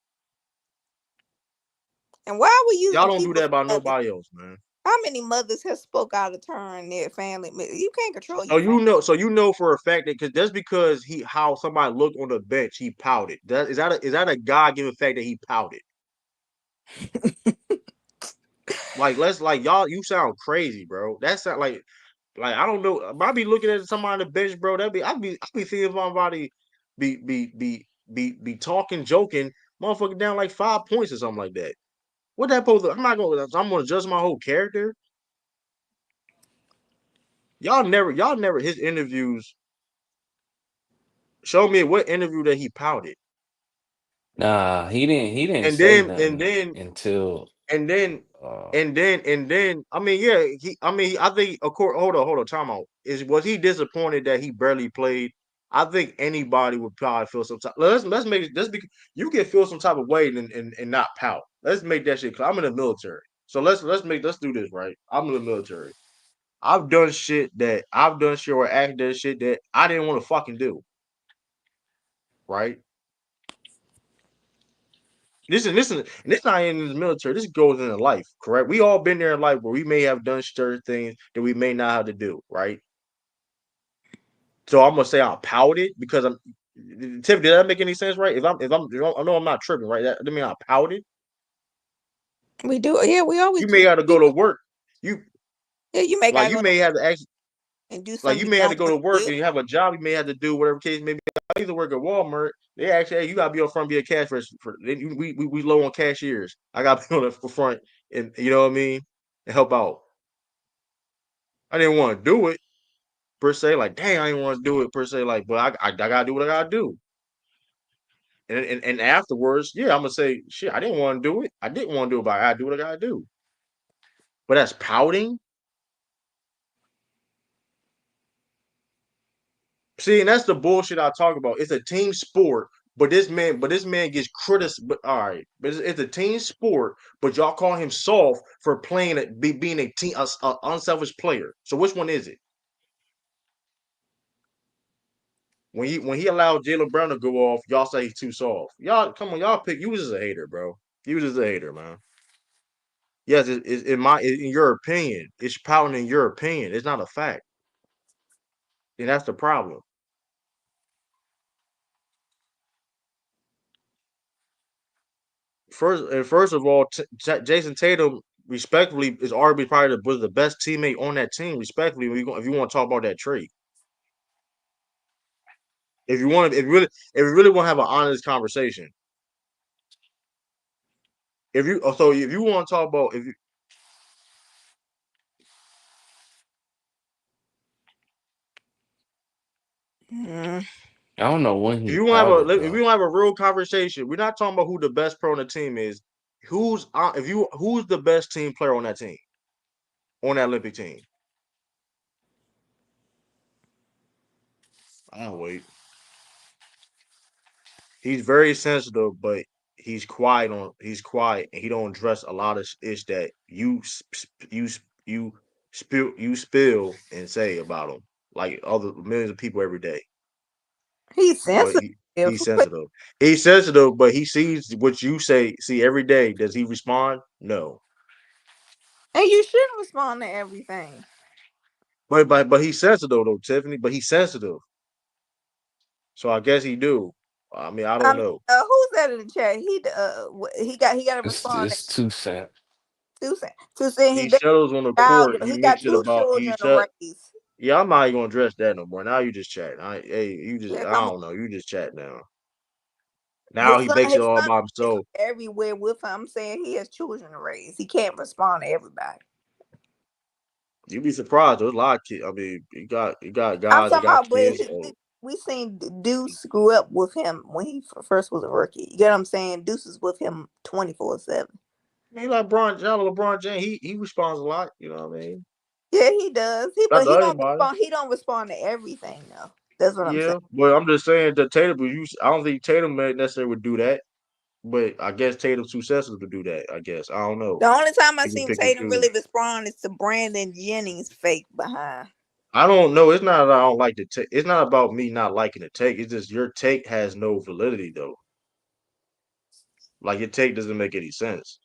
And why are we Y'all using don't do people's that about mothers? nobody else, man. How many mothers have spoke out of turn their family? You can't control So your family. so you know for a fact that because just because he how somebody looked on the bench, he pouted. Is that a God given fact that he pouted? Like let's like y'all, you sound crazy, bro. That sound like I don't know. I be looking at somebody on the bench, bro. I be seeing somebody be talking, joking, motherfucker down like 5 points or something like that. What that supposed to, I'm gonna adjust my whole character. Y'all never his interviews. Show me what interview that he pouted. Nah, he didn't And say then nothing until and then uh I mean, yeah, I think of course hold on, time out. Was he disappointed that he barely played? I think anybody would probably feel some type. Let's make it let's be you can feel some type of way and not pout. Let's make that shit clear. I'm in the military. So let's do this, right? I'm in the military. I've done shit or acted shit that I didn't want to fucking do, right? And this not in the military. This goes into life, correct? We all been there in life where we may have done certain things that we may not have to do, right? So I'm gonna say I pouted because I'm. Tiff, did that make any sense, right? I know I'm not tripping, right? That mean I pouted. We do. Yeah, we always You do. may have to go to People. work. You Yeah, you may like gotta you go to may have work to actually and do like something you you may have to don't go want to to work do. and you have a job. You may have to do whatever case. Maybe I used to work at Walmart. They actually, hey, you gotta be up front, be a cash register. We low on cashiers. I got to be on the front, and you know what I mean, and help out. I didn't want to do it per se. Like, dang, I didn't want to do it per se. Like, but I gotta do what I gotta do. And afterwards, yeah, I'm gonna say, shit, I didn't want to do it. I didn't want to do it, but I gotta do what I gotta do. But that's pouting. See, and that's the bullshit I talk about. It's a team sport, but this man gets criticized. But all right, but it's a team sport. But y'all call him soft for playing being a team, a unselfish player. So which one is it? When he allowed Jalen Brown to go off, y'all say he's too soft. Y'all come on, y'all pick. You was just a hater, bro. You was just a hater, man. Yes, it's in your opinion. It's pouting in your opinion. It's not a fact, and that's the problem. First of all, Jason Tatum, respectfully, is arguably probably was the best teammate on that team. Respectfully, if you want to talk about that trade, if you really want to have an honest conversation, if you want to talk about Mm. I don't know when if he you want to have pouted if we though. want to have a real conversation, we're not talking about who the best pro on the team is. Who's the best team player on that team on that Olympic team? I'll wait. He's very sensitive, but he's quiet and he don't address a lot of ish that you you spill and say about him like other millions of people every day. He's But sensitive. he's sensitive. He's sensitive, but he sees what you see every day. Does he respond? No. And you shouldn't respond to everything. But he's sensitive though, Tiffany. But he's sensitive. So I guess he do. I mean, I don't know. Who's that in the chat? He got to respond It's 2 cent. to saying He settles on the court. He he got makes it two about he children to shut. raise. Yeah, I'm not even gonna address that no more. Now you just chat. Hey, you just Yeah, I come on. don't know. You just chat now. Now he makes it His all son by is himself. everywhere with him. I'm saying he has children to raise. He can't respond to everybody. You'd be surprised. There's a lot of kids. I mean, you got I'm guys that talking got about, but kids. Oh, we seen Deuce grew up with him when he first was a rookie. You get what I'm saying? Deuce is with him 24/7. I mean, like LeBron James. He responds a lot. You know what I mean? Yeah, he does. Not But to he don't everybody. respond. He don't respond to everything though. That's what I'm saying. Yeah, but I'm just saying that Tatum. I don't think Tatum necessarily would do that. But I guess Tatum's too sensitive to do that. I guess I don't know. The only time I He can seen pick and Tatum choose. really respond is to Brandon Jennings' fake behind. I don't know. It's not that I don't like the take. It's not about me not liking the take. It's just your take has no validity though. Like your take doesn't make any sense.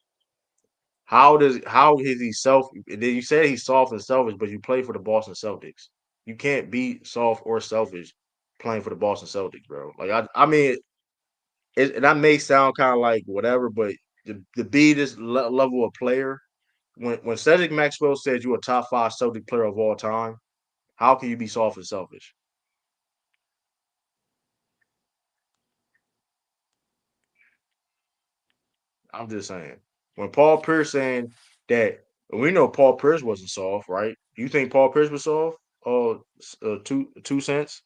How is he self? You say he's soft and selfish, but you play for the Boston Celtics. You can't be soft or selfish playing for the Boston Celtics, bro. Like I mean, and that may sound kind of like whatever, but to be this level of player, when Cedric Maxwell said you're a top 5 Celtic player of all time, how can you be soft and selfish? I'm just saying. When Paul Pierce saying that, we know Paul Pierce wasn't soft, right? You think Paul Pierce was soft? Oh, 2 cents.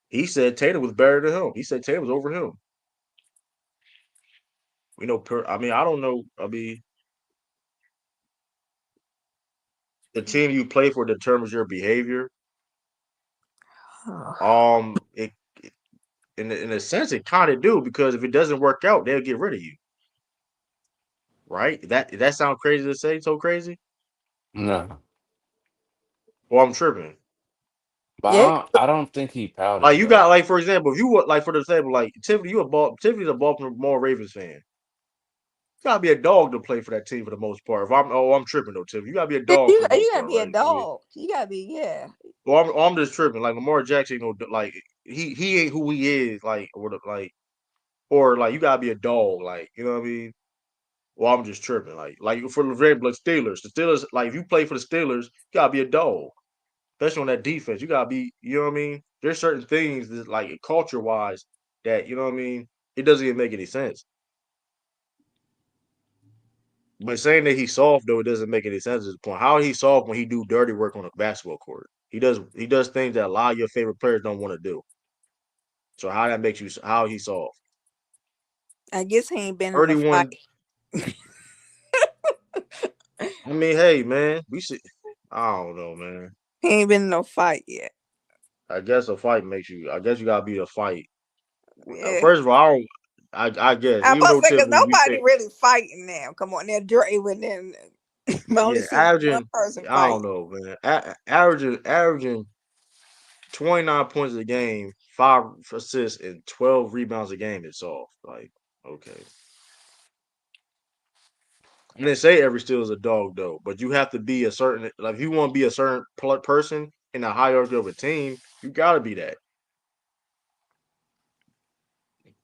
He said Tatum was better than him. He said Tatum was over him. We know. I mean, I don't know. I mean, the team you play for determines your behavior. It in a sense it kind of do because if it doesn't work out, they'll get rid of you, right? That sounds crazy to say, so crazy. No, Well, I'm tripping. but Yeah, I don't think he Like pouted you got though. like for example, if you were like for the example, like Tiffany, Tiffany's a Baltimore Ravens fan. You gotta be a dog to play for that team for the most part. If I'm tripping though, Tiffany. You gotta be a dog for the you most gotta part, be a right? I mean, dog. You gotta be yeah. well, I'm just tripping. Like Lamar Jackson, like he ain't who he is. Like or like you gotta be a dog. Like you know what I mean? Well, I'm just tripping. Like for the Red Blood Steelers, the Steelers. Like if you play for the Steelers, you gotta be a dog, especially on that defense. You gotta be. You know what I mean? There's certain things that like culture wise that you know what I mean. It doesn't even make any sense. But saying that he's soft though, it doesn't make any sense at this point. How he soft when he do dirty work on a basketball court? He does things that a lot of your favorite players don't want to do. So how that makes you how he soft? I guess he ain't been in a 31. fight. I mean, hey man, we should. I don't know, man. He ain't been in no fight yet. I guess a fight makes you. I guess you gotta be a fight. Yeah. First of all, I don't. I guess I'm even supposed though to say because Tiffany, you nobody think really fighting now. Come on, they're Dre with them. I only yeah, seen one averaging. person I don't fight. know, man. Averaging 29 points a game, 5 assists, and 12 rebounds a game is soft. Like okay. I didn't say every steal is a dog though, but you have to be a certain like if you want to be a certain person in the hierarchy of a team, you gotta be that.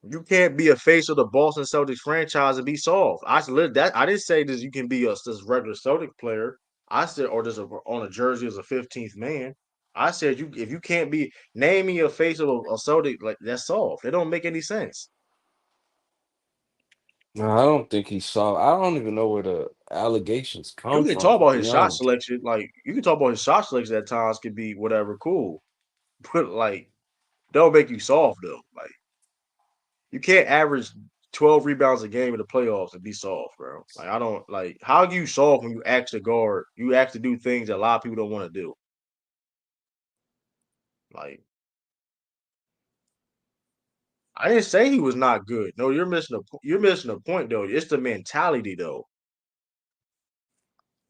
You can't be a face of the Boston Celtics franchise and be soft. I didn't say this. You can be a this regular Celtic player. I said or just on a jersey as a 15th man. I said you if you can't be name me a face of a Celtic like that's soft. It don't make any sense. No, I don't think he saw. I don't even know where the allegations You come can talk from, to about be his shot honest. selection, like you can talk about his shot selection at times could be whatever, cool. But like they'll make you soft though. Like you can't average 12 rebounds a game in the playoffs and be soft, bro. Like I don't like how you soft when you ask to guard, you ask to do things that a lot of people don't want to do. Like I didn't say he was not good. No, you're missing a point though. It's the mentality though.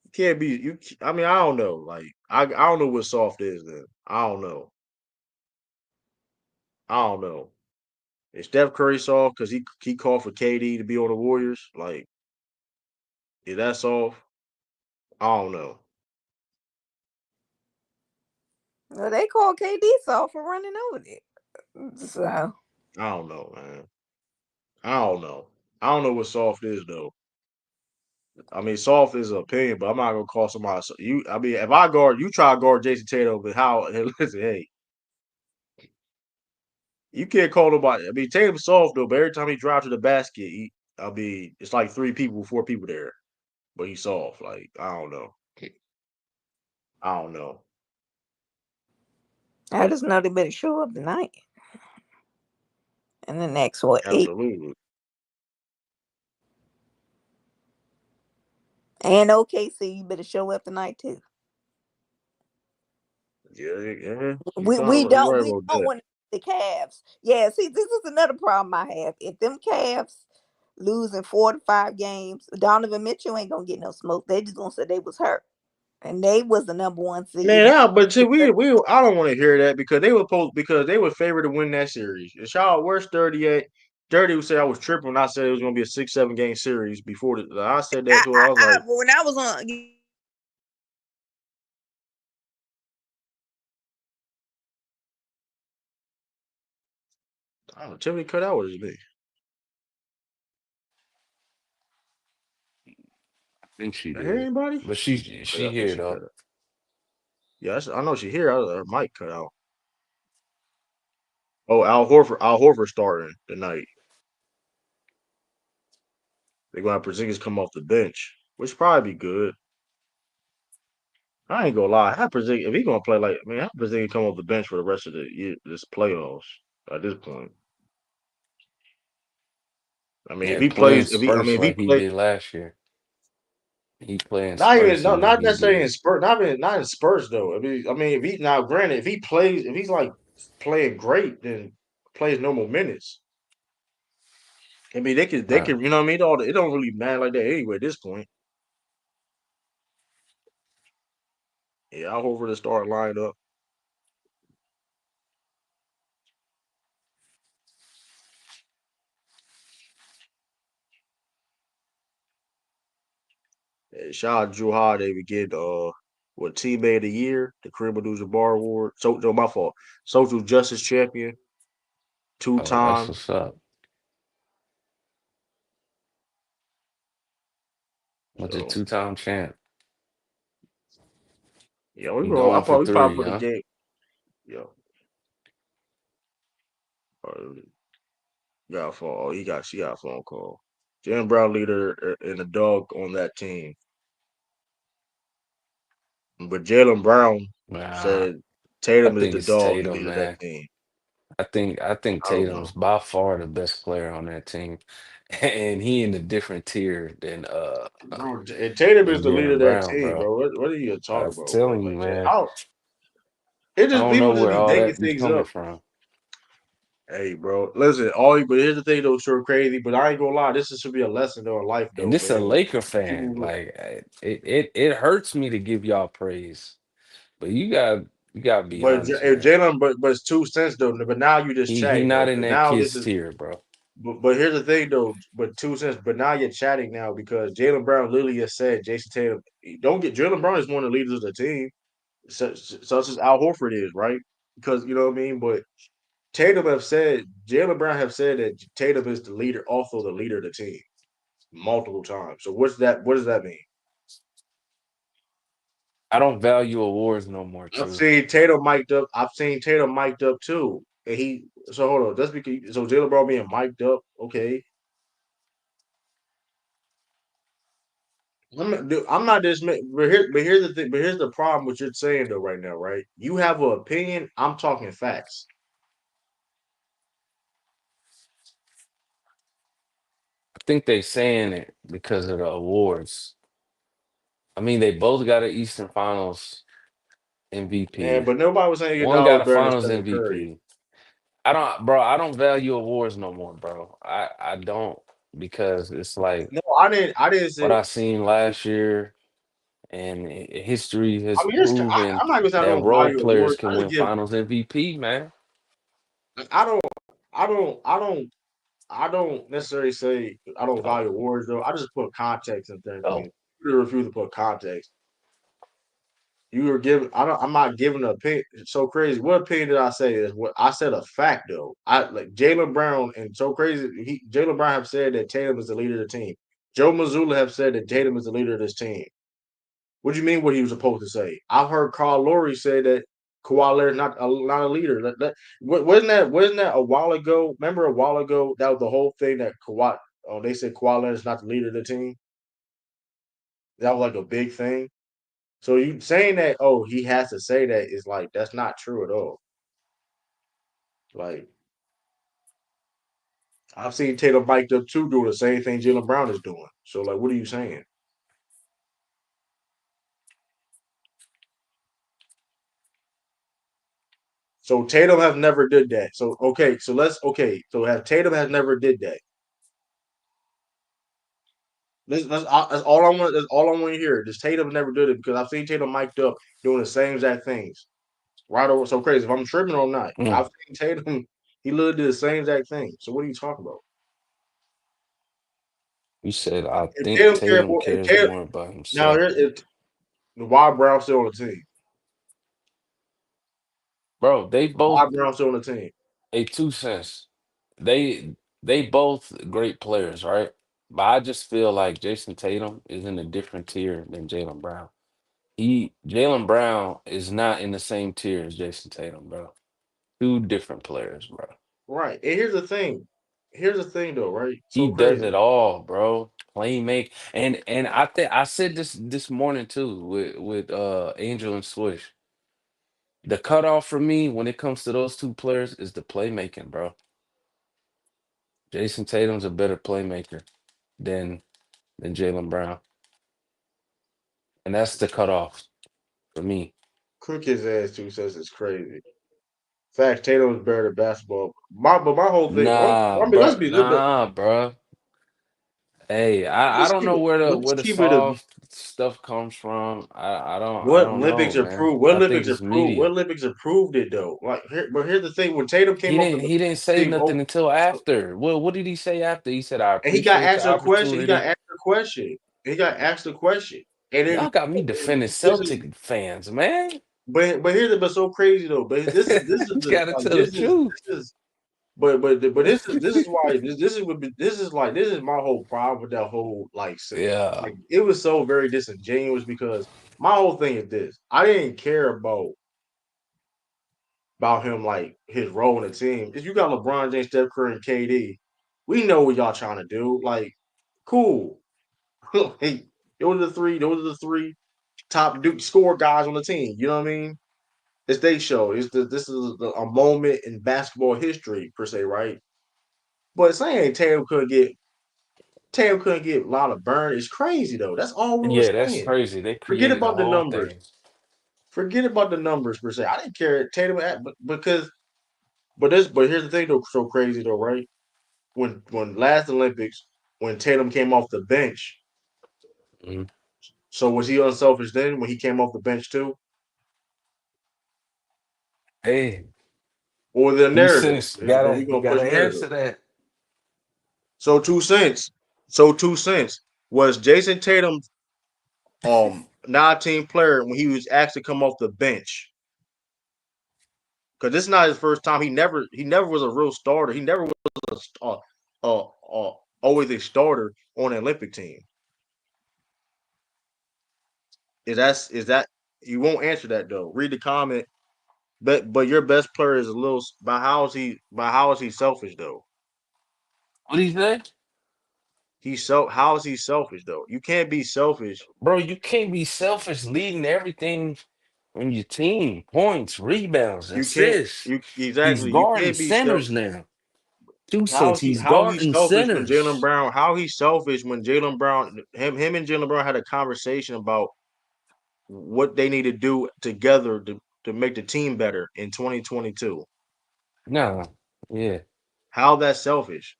You can't be you. I mean, I don't know. Like I don't know what soft is. Then I don't know. I don't know. Is Steph Curry soft because he called for KD to be on the Warriors? Like is that soft? I don't know. Well, they called KD soft for running over it. So I don't know, man. I don't know. I don't know what soft is though. I mean, soft is an opinion, but I'm not gonna call somebody you. I mean, if I guard you, try to guard Jason Tatum, but how? Listen, hey, you can't call nobody. I mean, Tatum's soft though, but every time he drives to the basket, I mean, it's like 3 people, 4 people there, but he's soft. Like I don't know. I don't know. I just know they better show up tonight. And the next what 8. Absolutely. And OKC, you better show up tonight too. Yeah, We we you don't right we about don't that. want the Cavs. Yeah, see, this is another problem I have. If them Cavs losing 4 to 5 games, Donovan Mitchell ain't gonna get no smoke. They just gonna say they was hurt, and they was the number one Man, seed. yeah, but see, I don't want to hear that because they were favored to win that series. And Charlotte, where's 30 at? 30 would say I was tripping when I said it was going to be a 6-7 game series before I said that to her. I was like, When I was on, I don't know, Tiffany cut out. What is me? I think she I hear did, anybody? but Oh, yeah, she I think here she cut though. out. Yeah, I know she here. Her mic cut out. Oh, Al Horford starting tonight. They're going to have Porzingis come off the bench, which probably be good. I ain't gonna lie. Have Porzingis, if he gonna play like, I mean, have Porzingis come off the bench for the rest of the year, this playoffs. At this point, I mean, if Yeah, he playing plays, spurts if he like he plays, did last year. He playing not even, spurts, no, he gonna not be necessarily in good. Spurs, not in Spurs though. I mean, if he now, granted, if he plays, if he's like playing great, then plays normal minutes. I mean, they Right. could, you know what I mean? It don't really matter like that anyway. At this point, yeah, I'll over the start lineup. Shout out Drew Holiday. We get what teammate of the year, the Kareem Abdul-Jabbar Award. So no, my fault. Social justice champion, two Oh, that's time. what's up. With the So 2-time champ. yeah, He going for we probably 3, put the huh? game. Yeah, uh, got a phone. Oh, she got a phone call. Jalen Brown leader and a dog on that team, but Jalen Brown Nah, said I Tatum is think the it's dog and Tatum, leader of that man. team. I think I don't know, Tatum's by far the best player on that team, and he in a different tier bro. And Tatum is than the leader Jalen of that Brown, team, bro. bro. What are you I talking was about, bro? telling you, Like that? man. It I just don't know people just where be all making that be things coming up. from. Hey, bro, listen, but here's the thing, though, sure crazy, but I ain't gonna lie, should be a lesson though in life, And though, this a man. Laker fan. People, Like it hurts me to give y'all praise, but you gotta be honest, If man. Jalen, but it's 2 cents though. But now you just He chatting though, not in because that now this kid's is. tier, bro. But here's the thing though, but 2 cents. But now you're chatting now because Jalen Brown literally has said Jason Tatum. Don't get Jalen Brown is one of the leaders of the team, such as Al Horford is, right? Because you know what I mean. But Jalen Brown have said that Tatum is the leader, also the leader of the team multiple times. So what's that? What does that mean? I don't value awards no more, True. I've seen Tatum mic'd up too. And so hold on. That's because so Jalen Brown being mic'd up. Okay, I'm not dismissing. But here's the thing. But here's the problem with you're saying though right now, right? You have an opinion. I'm talking facts. I think they saying it because of the awards. I mean, they both got an Eastern Finals Man, MVP. but nobody was saying One y'all got was a better than Finals Stephen Curry. MVP. I don't value awards no more, bro. I don't because it's like No, I didn't. I didn't what say. I seen last year and history has I mean, proven I'm not even saying I that don't role value players awards. can win Finals MVP, man. I don't. I don't. I don't. I don't necessarily say I don't Oh, value awards though. I just put context and things. I oh, mean, you refuse to put context. You were giving. I'm not giving an opinion. It's so crazy. What opinion did I say? Is what I said a fact though. I like Jalen Brown and so crazy. Jalen Brown have said that Tatum is the leader of the team. Joe Mazzulla have said that Tatum is the leader of this team. What do you mean? What he was supposed to say? I've heard Carl Lowry say that Kawhi Leonard not a leader. Wasn't that a while ago? Remember a while ago that was the whole thing that Kawhi. Oh, they said Kawhi Leonard's not the leader of the team. That was like a big thing. So you saying that, oh, he has to say that is like that's not true at all. Like I've seen Tatum mic'd up too doing the same thing Jalen Brown is doing. So like, what are you saying? So Tatum have never did that. So okay, so let's okay. So have Tatum has never did that. That's all I want. That's all I want to hear. This Tatum never did it because I've seen Tatum mic'd up doing the same exact things. Right over so crazy. If I'm tripping or not, Mm. I've seen Tatum. He literally did the same exact thing. So what are you talking about? You said I If think Tatum cared Tatum more, if cares Tatum more about now himself. here if why Brown still on the team? Bro, they both Why Brown still on the team? a 2 cents. They they both great players, right? But I just feel like Jason Tatum is in a different tier than Jalen Brown. Jalen Brown is not in the same tier as Jason Tatum, bro. Two different players, bro. Right. And here's the thing. Here's the thing though, right? He So does it crazy. all, bro. Playmake. And I think I said this morning too with Angel and Swish. The cutoff for me when it comes to those two players is the playmaking, bro. Jason Tatum's a better playmaker than Jalen Brown. And that's the cutoff for me. Cook his ass too says it's crazy. Fact, Tatum is better at basketball. But my whole thing. Nah, I mean, let's bro. be. Nah, bro. Hey, I Let's don't keep know it. Let's where the keep it. A, soft stuff comes from. I what don't Olympics know, are man. proved? What I think Olympics it's are proved? What media. Olympics have proved it though? But here's the thing: when Tatum came off the He didn't say team, nothing until after. Well, what did he say after? He said, I and he got appreciate the asked a question. He got opportunity. asked a question. He got asked a question, and then Y'all got me defending this is. Celtic fans, man. But here's but so crazy though. But this is You the gotta like tell the truth. this is but this is why this is like this is my whole problem with that whole Yeah. like it was so very disingenuous because my whole thing is this: I didn't care about him like his role in the team. If you got LeBron James, Steph Curry, and KD, we know what y'all trying to do. Like, cool. Hey, those are the three top Duke score guys on the team. You know what I mean? It's they show. This is a moment in basketball history per se, right? But saying Tatum couldn't get a lot of burn is crazy though. That's all we were Yeah, that's saying. crazy. They Forget created the about the whole numbers. thing. Forget about the numbers per se. I didn't care Tatum because but here's the thing though, so crazy though, right? When last Olympics, when Tatum came off the bench, Mhm. so was he unselfish then when he came off the bench too? Hey, Or the two narrative? cents. Are we You gonna push gotta narrative? answer that. So 2 cents. So 2 cents. Was Jason Tatum 19 player when he was asked to come off the bench? Because this is not his first time. He never was a real starter. He never was always a starter on an Olympic team. Is that you won't answer that though? Read the comment. But your best player is a little. By how is he selfish though? What do you say? How is he selfish though? You can't be selfish. Bro, you can't be selfish leading everything on your team. Points, rebounds, You can't. assists. You He's exactly. You guarding can't be self. centers now. 2 cents. He's How he's guarding selfish when Jalen centers. Brown? How he's selfish when Jalen Brown him and Jalen Brown had a conversation about what they need to do together to make the team better in 2022. Nah, yeah, How that selfish?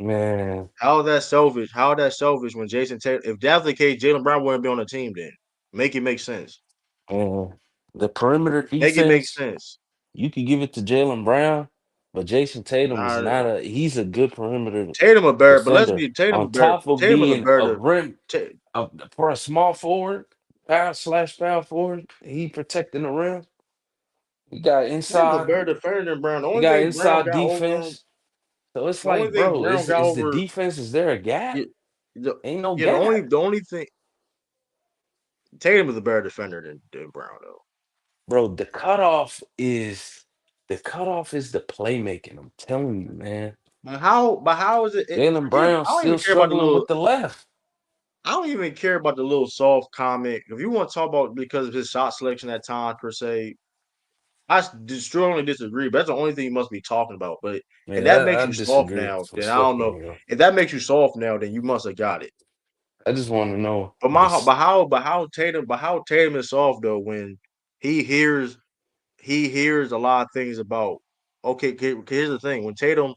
man. How that selfish? How that selfish when Jason Taylor? If that's the case, Jalen Brown wouldn't be on the team. Then make it make sense. And the perimeter Make it make defense, sense. you could give it to Jalen Brown, but Jason Tatum is Nah, not he's a good perimeter Tatum a better, but let's defender. be Tatum a On better. top of Tatum is a being a better. rim Ta- for a small forward, power forward, he protecting the rim. You got Tatum's a inside, better defender than Brown. The you only got thing Brown inside got over him. defense. So it's The only like, thing bro, Brown got is the over. defense, is there a gap? Yeah, the, Ain't no yeah, the only gap. the only thing Tatum is a better defender than Brown though. Bro, the cutoff is the playmaking. I'm telling you, man. But how is it? Jalen Forget. Brown's I don't even still care about the struggling little. with the left. I don't even care about the little soft comment. If you want to talk about because of his shot selection at times per se, strongly disagree. But that's the only thing you must be talking about. But if that Yeah, makes I you soft disagree now, then I don't know. respectfully, though. If that makes you soft now, then you must have got it. I just want to know But this. how Tatum is soft though when he hears he hears a lot of things about. Okay, here's the thing: when Tatum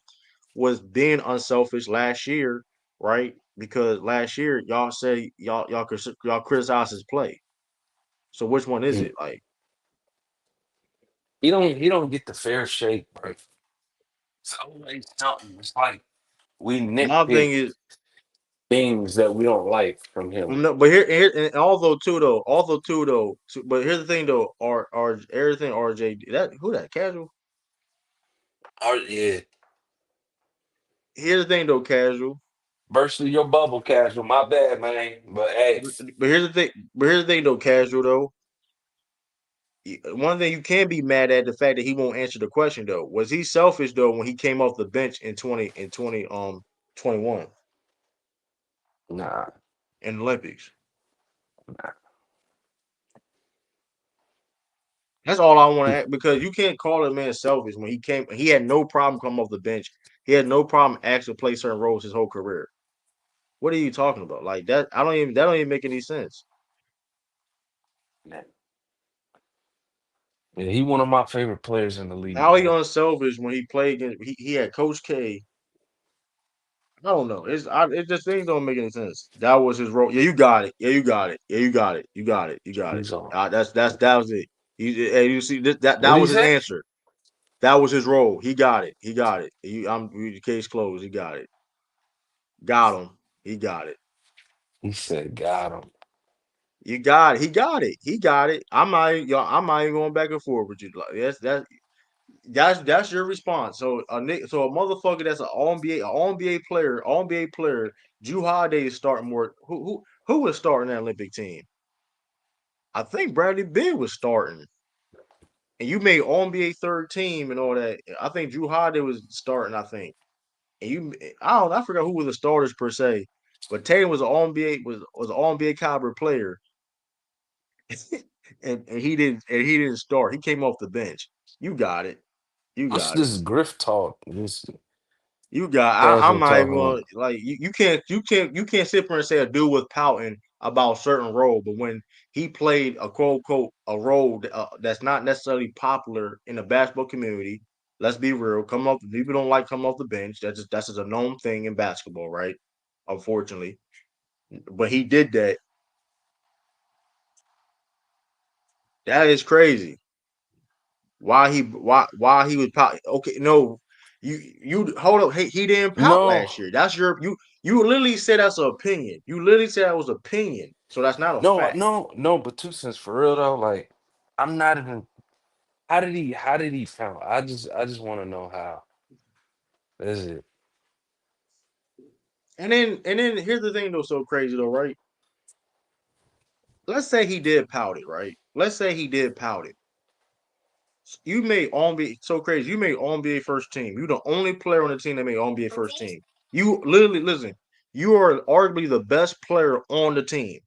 was being unselfish last year, right? Because last year y'all say y'all criticize his play. So which one is Mm. it? Like He don't get the fair shake, bro. It's always something. It's like we my nitpick thing is, things that we don't like from him. no, but here and but here's the thing though, R everything RJ that who that casual. Oh yeah. Here's the thing though, casual. Burst through your bubble, casual. My bad, man. But hey, But here's the thing though, casual though. One thing you can be mad at the fact that he won't answer the question though. Was he selfish though when he came off the bench in 21 nah, in the Olympics? nah. That's all I want to ask because you can't call a man selfish when he came. He had no problem coming off the bench. He had no problem asking to play certain roles his whole career. What are you talking about? Like that? I don't even. That don't even make any sense. Man. Yeah, he one of my favorite players in the league, How he man. unselfish when he played against? He had Coach K. I don't know. It just things don't make any sense. That was his role. Yeah, you got it. Yeah, you got it. Yeah, you got it. You got it. You got it. He's on. That was it. Hey, you see that What do you was his say? answer. That was his role. He got it. He got it. The case closed. He got it. Got him. He got it. He said, "Got him." You got it. He got it. He got it. I'm not even going back and forth with you. Like, that's your response. So so a motherfucker that's an All NBA player, All NBA player, Drew Holiday is starting more. Who was starting that Olympic team? I think Bradley Beal was starting, and you made All NBA third team and all that. I think Drew Holiday was starting. I think, and I forgot who were the starters per se, but Tatum was an All NBA was an All NBA caliber player, and he didn't start. He came off the bench. You got it. You What's got it. this grift talk? This You got. I'm casual not even talking. gonna like you can't sit there and say a dude was pouting about a certain role, but when he played a quote unquote a role that's not necessarily popular in the basketball community. Let's be real. Come off. People don't like coming off the bench. That's just a known thing in basketball, right? Unfortunately, but he did that. That is crazy. Why he was pout? Okay, no, you hold up. Hey, he didn't pout No, last year. That's you literally said that's an opinion. You literally said that was opinion. So that's not a no, fact. no, no. But two cents for real though. Like, I'm not even. How did he foul? I just want to know how. Is it? And then here's the thing though, so crazy though, right? Let's say he did pout it, right? Let's say he did pout it. You made All NBA so crazy. You made All NBA first team. You the only player on the team that made All NBA first team. You literally listen. You are arguably the best player on the team,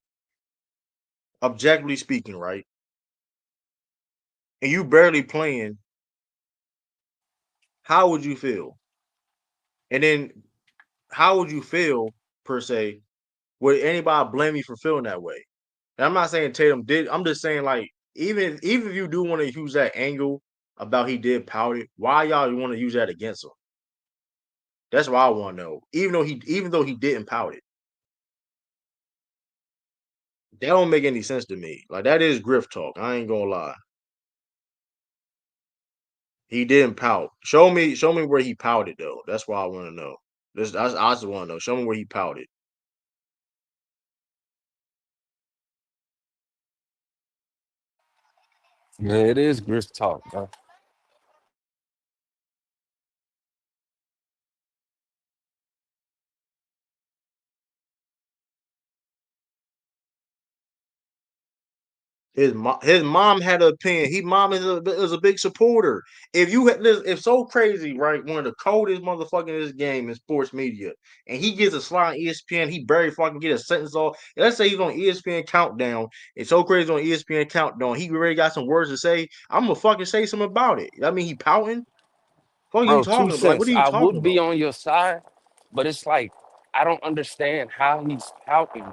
objectively speaking, right? And you barely playing. How would you feel? And then how would you feel per se? Would anybody blame you for feeling that way? And I'm not saying Tatum did. I'm just saying like even if you do want to use that angle about he did pout it, why y'all want to use that against him? That's what I want to know. Even though he didn't pout it, that don't make any sense to me. Like that is grift talk. I ain't gonna lie. He didn't pout. Show me where he pouted though. That's why I want to know. I just want to know. Show me where he pouted. Yeah, it is grift talk, bro. His mom had an opinion. He mom is a big supporter. If you had this, if so crazy, right? One of the coldest motherfucking in this game in sports media, and he gets a slide on ESPN, he barely fucking get a sentence off. Let's say he's on ESPN countdown. It's so crazy on ESPN countdown. He already got some words to say. I'm gonna fucking say something about it. I mean, he pouting. What are you Bro, two talking about? Like, what cents. are you I talking would be about? on your side, but it's like I don't understand how he's pouting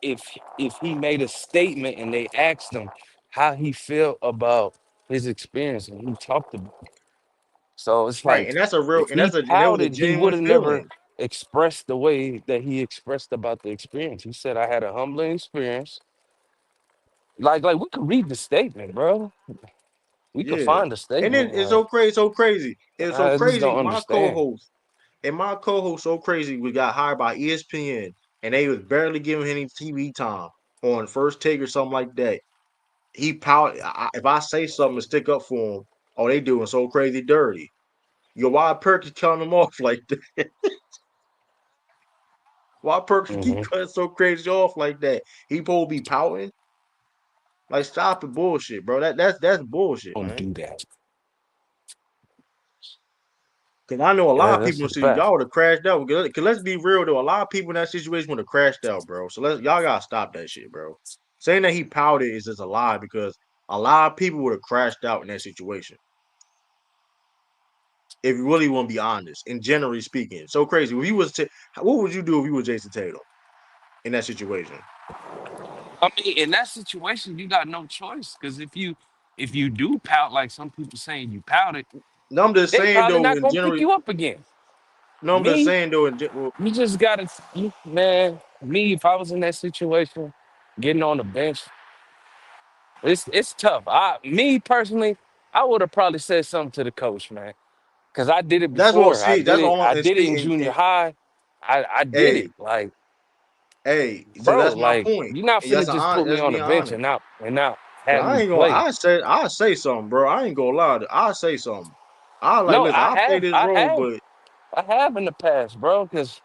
if he made a statement and they asked him how he feel about his experience and he talked about it. So it's Right, like and that's a real, if and he and that was a pouted, he genuine would have never feeling. expressed the way that he expressed about the experience. He said, "I had a humbling experience." Like we could read the statement, bro. We could Yeah, find the and then statement. it's Like so crazy, so crazy. It's so I just crazy. don't understand. My co-host so crazy. We got hired by ESPN, and they was barely giving him any TV time on First Take or something like that. He pout. If I say something and stick up for him, oh, they doing so crazy dirty. Yo, why Perkins cutting him off like that? Why Perkins keep Hmm. cutting so crazy off like that? He supposed to be pouting. Like, stop the bullshit, bro. That's bullshit, Don't man. do that. Cause I know a lot Yeah, of people that's in a the city, fact. y'all would have crashed out. Cause let's be real though, a lot of people in that situation would have crashed out, bro. So y'all gotta stop that shit, bro. Saying that he pouted is just a lie because a lot of people would have crashed out in that situation. If you really want to be honest, and generally speaking, so crazy. If you was what would you do if you were Jason Tatum in that situation? I mean, in that situation, you got no choice because if you do pout like some people saying you pouted, No, I'm just they saying probably though, not in gonna pick general. you up again. No, I'm just Me, saying though, well, you just gotta, man. Me, if I was in that situation, getting on the bench, it's tough. Me personally, I would have probably said something to the coach, man, because I did it that's what before. I see. did That's it. all. I And did it see, in junior and high. I did it. hey, Like, hey. So bro, that's my like point. you're not And finna just put me that's on the being bench honest. and not Cause have I me ain't gonna. play. I say something, bro. I ain't gonna lie. I say something. I like No, listen. I I play have, this I role, have, but I have in the past, bro. Because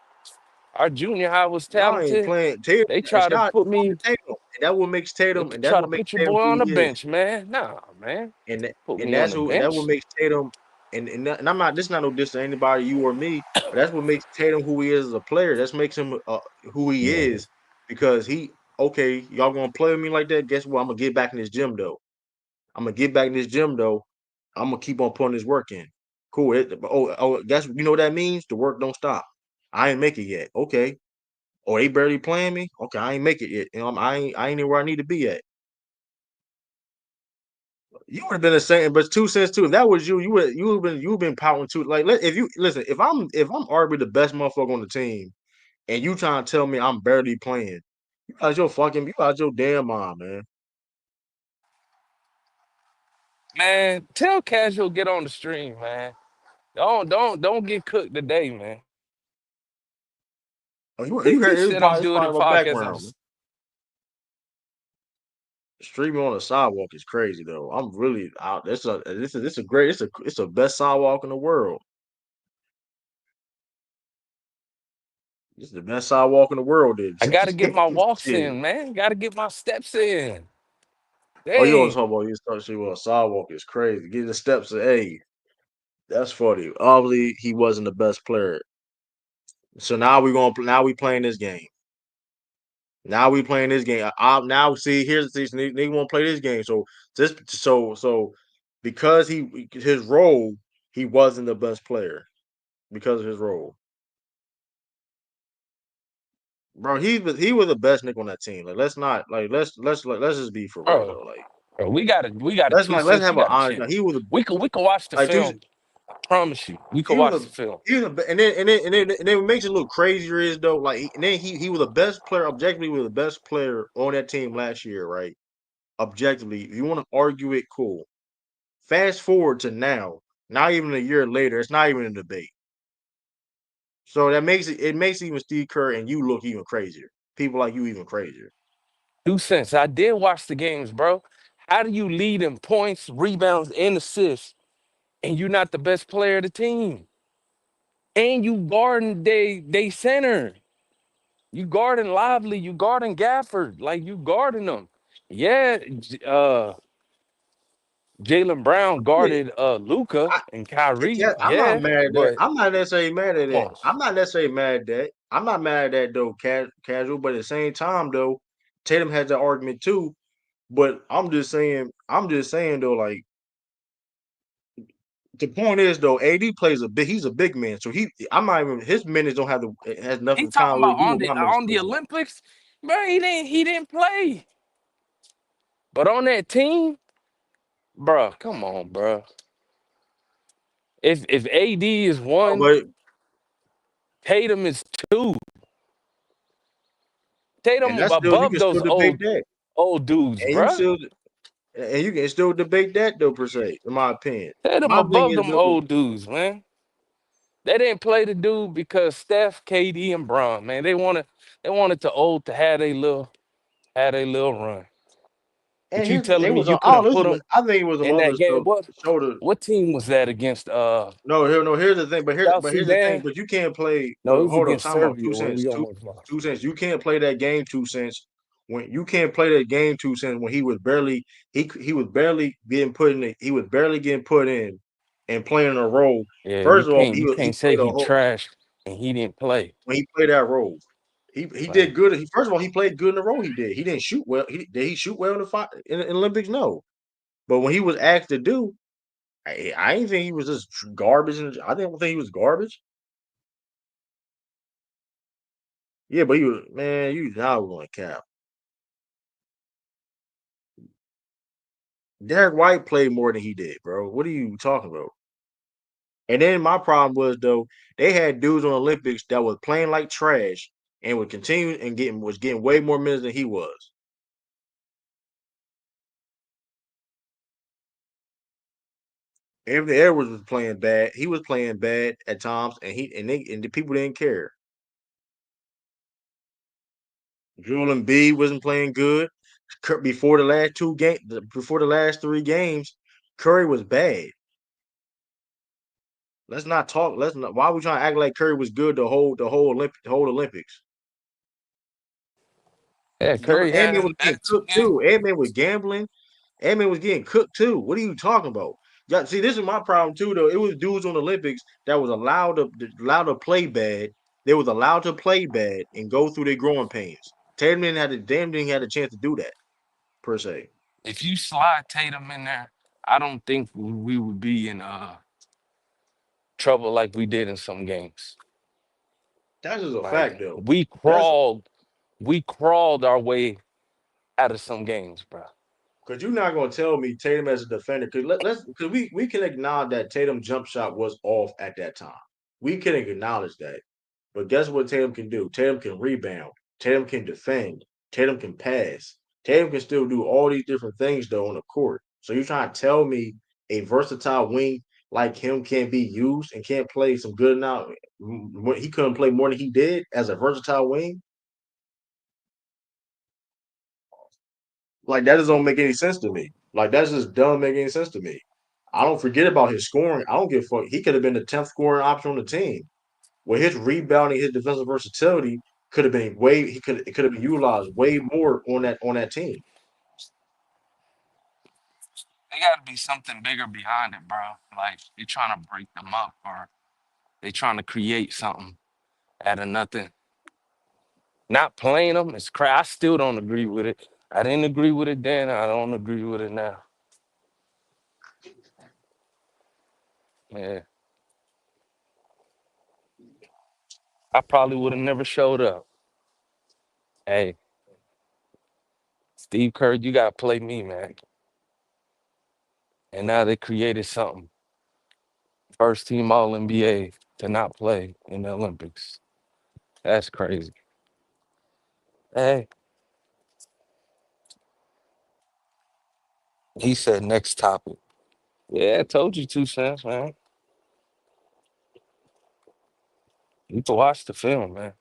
our junior high was y'all ain't talented. playing Tatum. They It's try to not put me. Tatum, and that what makes They Tatum, and that's try to what makes put your Tatum boy who on he the is. bench, man. Nah, man. Put And me on that's the who, and that's what bench. makes Tatum. And I'm not. This is not no diss to anybody, you or me. But that's what makes Tatum who he is as a player. That's makes him who he Mhm. is because he okay. Y'all gonna play with me like that? Guess what? I'm gonna get back in this gym though. I'm gonna get back in this gym though. I'm gonna keep on putting this work in. Cool. That's you know what that means. The work don't stop. I ain't make it yet. Okay. Oh, they barely playing me. Okay, I ain't make it yet. You know, I ain't where I need to be at. You would have been the same, but 2 cents too. If that was you, you would been pouting too. Like, if you listen, if I'm arguably the best motherfucker on the team, and you trying to tell me I'm barely playing, you out your damn mind, man. Man, tell Casual get on the stream, man. Don't get cooked today, man. Oh, you He heard said I'm it's doing a part of my podcast. background, man. Streaming on the sidewalk is crazy though. I'm really out. This is a great. It's the best sidewalk in the world. It's the best sidewalk in the world. I gotta get my walks Shit. in, man. Gotta get my steps in. Oh, you always Dang. talk about you start shit on a sidewalk is crazy. Get the steps of hey, that's funny. Obviously, he wasn't the best player. So now we playing this game. Now we playing this game. Now see here's the thing. They won't play this game. So because his role, he wasn't the best player because of his role. Bro, he was the best nigga on that team. Like let's not like let's just be for real Bro, though. Like we got a two let's cents. You have an gotta honest. chill. Like, he was a We can watch the like two. film. I promise you. We can He was watch a the film. and then what makes it look crazier is though like and then he was the best player objectively was the best player on that team last year, right? Objectively, if you want to argue it, cool. Fast forward to now, not even a year later, it's not even a debate. So it makes even Steve Kerr and you look even crazier. People like you even crazier. 2 cents. I did watch the games, bro. How do you lead in points, rebounds, and assists, and you're not the best player of the team? And you guarding they center. You guarding Lively, you guarding Gafford, like you guarding them. Yeah, Jalen Brown Yeah, guarded Luca I, and Kyrie. yeah, I'm not Yeah, mad at that. but I'm not necessarily mad at come that. on. I'm not necessarily mad at that. I'm not mad at that though, casual. But at the same time though, Tatum has that argument too. But I'm just saying though, like the point is though, AD plays a big. He's a big man, so I'm not even his minutes don't have to it has He nothing kind talking of really about do on with the my minutes on per the se. Olympics, bro. He didn't play. But on that team, Bruh, come on, bruh. If AD is Oh, one, but Tatum is two. and Tatum that's still you above can still those debate old that, dudes, and you bruh. still and you can still debate that though per se, in my opinion. Tatum My thing above is them though, old dudes, man. They didn't play the dude because Steph, KD, and Bron, man. They wanted to old to have a little run. and But you here's the thing, telling it me was you on. I don't couldn't put listen. them I think it was some in other that game? stuff What to show the. what team was that against No, here, no. Here's the thing, South but here's the thing. Sudan? But you can't play. No, it But was hold up, against time out. Serbia when we almost lost. 2 cents. You can't play that game 2 cents when you can't play that game 2 cents when he was barely getting put in. He was barely getting put in and playing a role. Yeah, you First of all, can't you he can't say played a he whole trashed and he didn't play. when he played that role. He did Like good. First of all, he played good in the role. He did. He didn't shoot well. Did he shoot well in the Olympics? No. But when he was asked to do, I didn't think he was just garbage. And I didn't think he was garbage. Yeah, but you man, you now going cap. Derek White played more than he did, bro. What are you talking about? And then my problem was though, they had dudes on Olympics that was playing like trash and would continue and getting way more minutes than he was. Anthony Edwards was playing bad. He was playing bad at times, and the people didn't care. Joel Embiid wasn't playing good. Before the last before the last 3 games, Curry was bad. Let's not talk. Let's not. Why are we trying to act like Curry was good the whole Olympics? yeah, Curry had Ant-Man his was getting bad two cooked games. too. Ant-Man was gambling. Ant-Man was getting cooked too. What are you talking about? See, this is my problem too. Though it was dudes on the Olympics that was allowed to play bad. They was allowed to play bad and go through their growing pains. Tatum didn't have a chance to do that per se. If you slide Tatum in there, I don't think we would be in trouble like we did in some games. That's just a Like fact though. we That's crawled, we crawled our way out of some games, bro. because you're not going to tell me Tatum as a defender. Because let's because we can acknowledge that Tatum jump shot was off at that time. We can acknowledge that. But guess what Tatum can do? Tatum can rebound. Tatum can defend. Tatum can pass. Tatum can still do all these different things though on the court. So you're trying to tell me a versatile wing like him can't be used and can't play some good now? He couldn't play more than he did as a versatile wing. Like that just don't make any sense to me. Like that's just don't make any sense to me. I don't forget about his scoring. I don't give a fuck. He could have been the 10th scoring option on the team. With his rebounding, his defensive versatility could have been way. It could have been utilized way more on that team. They got to be something bigger behind it, bro. Like they trying to break them up or they trying to create something out of nothing. Not playing them is crap. I still don't agree with it. I didn't agree with it then. I don't agree with it now. Yeah, I probably would have never showed up. Hey, Steve Kerr, you gotta play me, man. And now they created something. First team All NBA to not play in the Olympics. That's crazy. Hey, he said next topic. Yeah, I told you 2 cents, man. You can watch the film, man.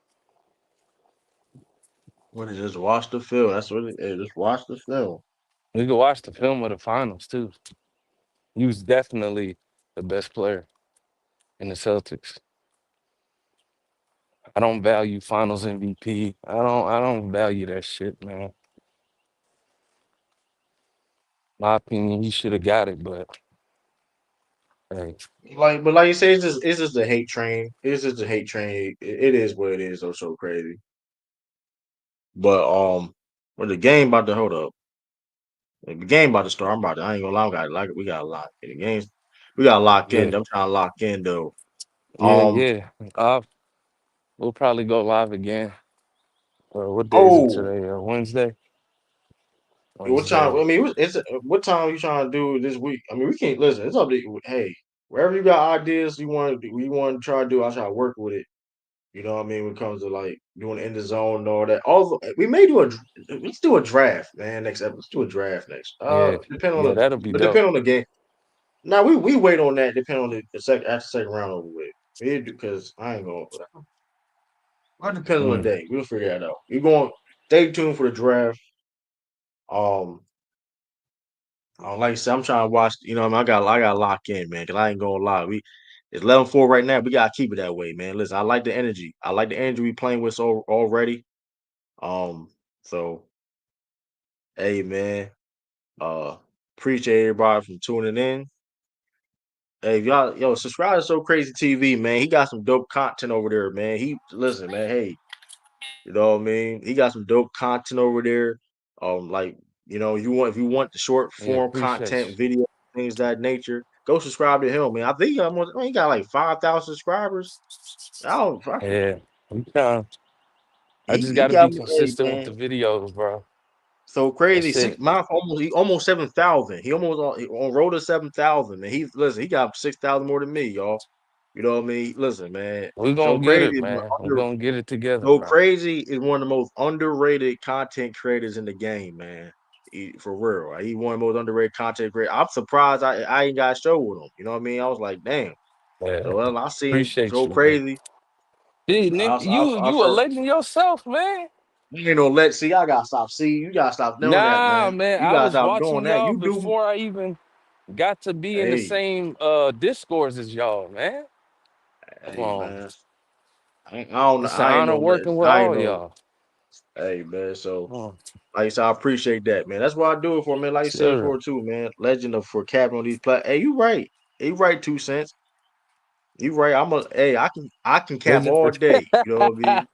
What is just watch the film? That's what it is. Just watch the film. You can watch the film of the finals too. He was definitely the best player in the Celtics. I don't value finals MVP. I don't value that shit, man. My opinion, he should have got it, but hey, But like you say, it's just a hate train. It's just a hate train. It is what it is. So crazy. But when the game about to hold up, the game about to start. I ain't gonna lie. We got to lock. The games. We got to lock in. yeah, I'm trying to lock in though. yeah, Um. yeah. We'll probably go live again. What day is it Oh, today? Wednesday. on What time? I Zay. mean, it's what time you trying to do this week? I mean, we can't listen. It's up to you. Hey, wherever you got ideas you want to try to do, I try to work with it. You know what I mean? When it comes to like doing in the zone and all that. Also, we may do a let's do a draft, man. Next episode, let's do a draft next. Yeah, Depend on yeah, the that'll be but dope. depend on the game. Now we wait on that. Depend on the second after second round over with. Because I ain't gonna. It depends on the Mm. day. We'll figure that out. We're going. Stay tuned for the draft. Um, like I said, I'm trying to watch. You know, what I mean, I got to lock in, man. Cause I ain't gonna lie. It's 11-4 right now. We gotta keep it that way, man. Listen, I like the energy. I like the energy we playing with so already. Um, so hey, man. Uh, appreciate everybody from tuning in. Hey, y'all, subscribe to So Crazy TV, man. He got some dope content over there, man. Listen, man. Hey, you know what I mean? He got some dope content over there. Like if you want the short Yeah, form appreciate content, video things of that nature, go subscribe to him, man. I think he got like 5,000 subscribers. I you. forget. Yeah, I'm trying. I just He got to got be hey consistent with the man, videos, bro. so crazy. That's Six it. mine almost 7,000. He almost on road to 7,000, and he got 6,000 more than me, y'all. You know what I mean? Listen, man. We're So gonna get it, crazy. man. We're gonna get it together, So bro. Crazy is one of the most underrated content creators in the game, man. For real, he one of the most underrated content creators. I'm surprised I ain't got a show with him. You know what I mean? I was like, damn. Yeah, So I seen appreciate So you, man. Crazy. Dude, I nigga, I you a heard. legend yourself, man. You know, let's see. I gotta stop. See, you gotta stop doing that, Nah, man. man. You I gotta was stop doing watching that. y'all You do. before I even got to be in the Hey, same discourse as y'all, man. Come hey, on. man. I don't know. It's an I ain't honor no. working with I ain't all no. y'all. Hey, man. So. Come on. Like I said, I appreciate that, man. That's what I do it for, man. Like I said Sure. for too, man. Legend of for capping on these plat. Hey, you right. You right, 2 cents. You right. I can cap Legend all for day. You know what I mean?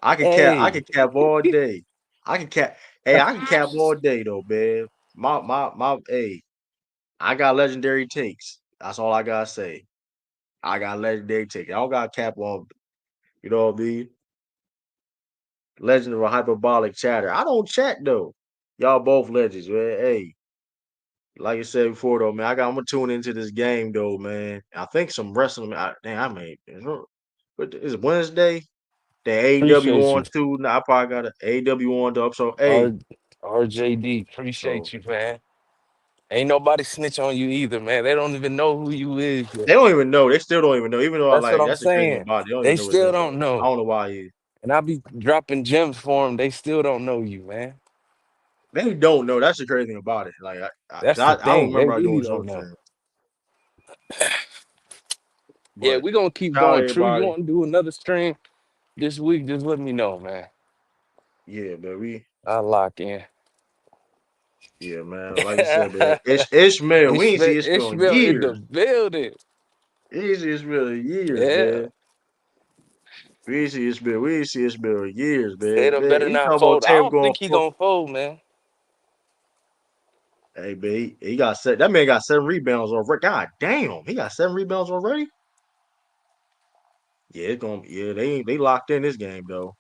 I Hey. can cap all day. I can cap I can cap all day though, man. My hey, I got legendary takes. That's all I gotta say. I got legendary takes. I don't got cap on, you know what I mean? Legend of a hyperbolic chatter. I don't chat though. Y'all both legends, man. Hey. Like I said before, though, man, I'm gonna tune into this game, though, man. I think some wrestling. I made. But it's Wednesday. The AEW Appreciate you. on too. Now I probably got an AEW on though. So hey, R RJD. so Appreciate you, man. Ain't nobody snitch on you either, man. They don't even know who you is yet. they don't even know. They still don't even know. Even though I That's what like I'm that's the crazy thing saying. about it. They don't even They know his still name. don't I know. don't know why he. And I be dropping gems for them. They still don't know you, man. They don't know. That's the crazy thing about it. Like That's the I don't thing. They remember I really doing show don't with know. him. Yeah, But we gonna keep shout out going. True, you everybody. want to do another stream this week? Just let me know, man. Yeah, but I'll lock in. yeah, man. Like you said, man. Ishmael. We ain't see Ishmael in Ishmael in the years. building. We ain't see Ishmael in years, Yeah. man. We ain't see Ishmael. We ain't see Ishmael in years, man. Tatum Man, better he not talking about fold. I Tatum don't going think he for. gonna fold, man. Hey, man, he got set. That man got 7 rebounds already. God damn, he got 7 rebounds already. Yeah, it's gonna. Yeah, they locked in this game though.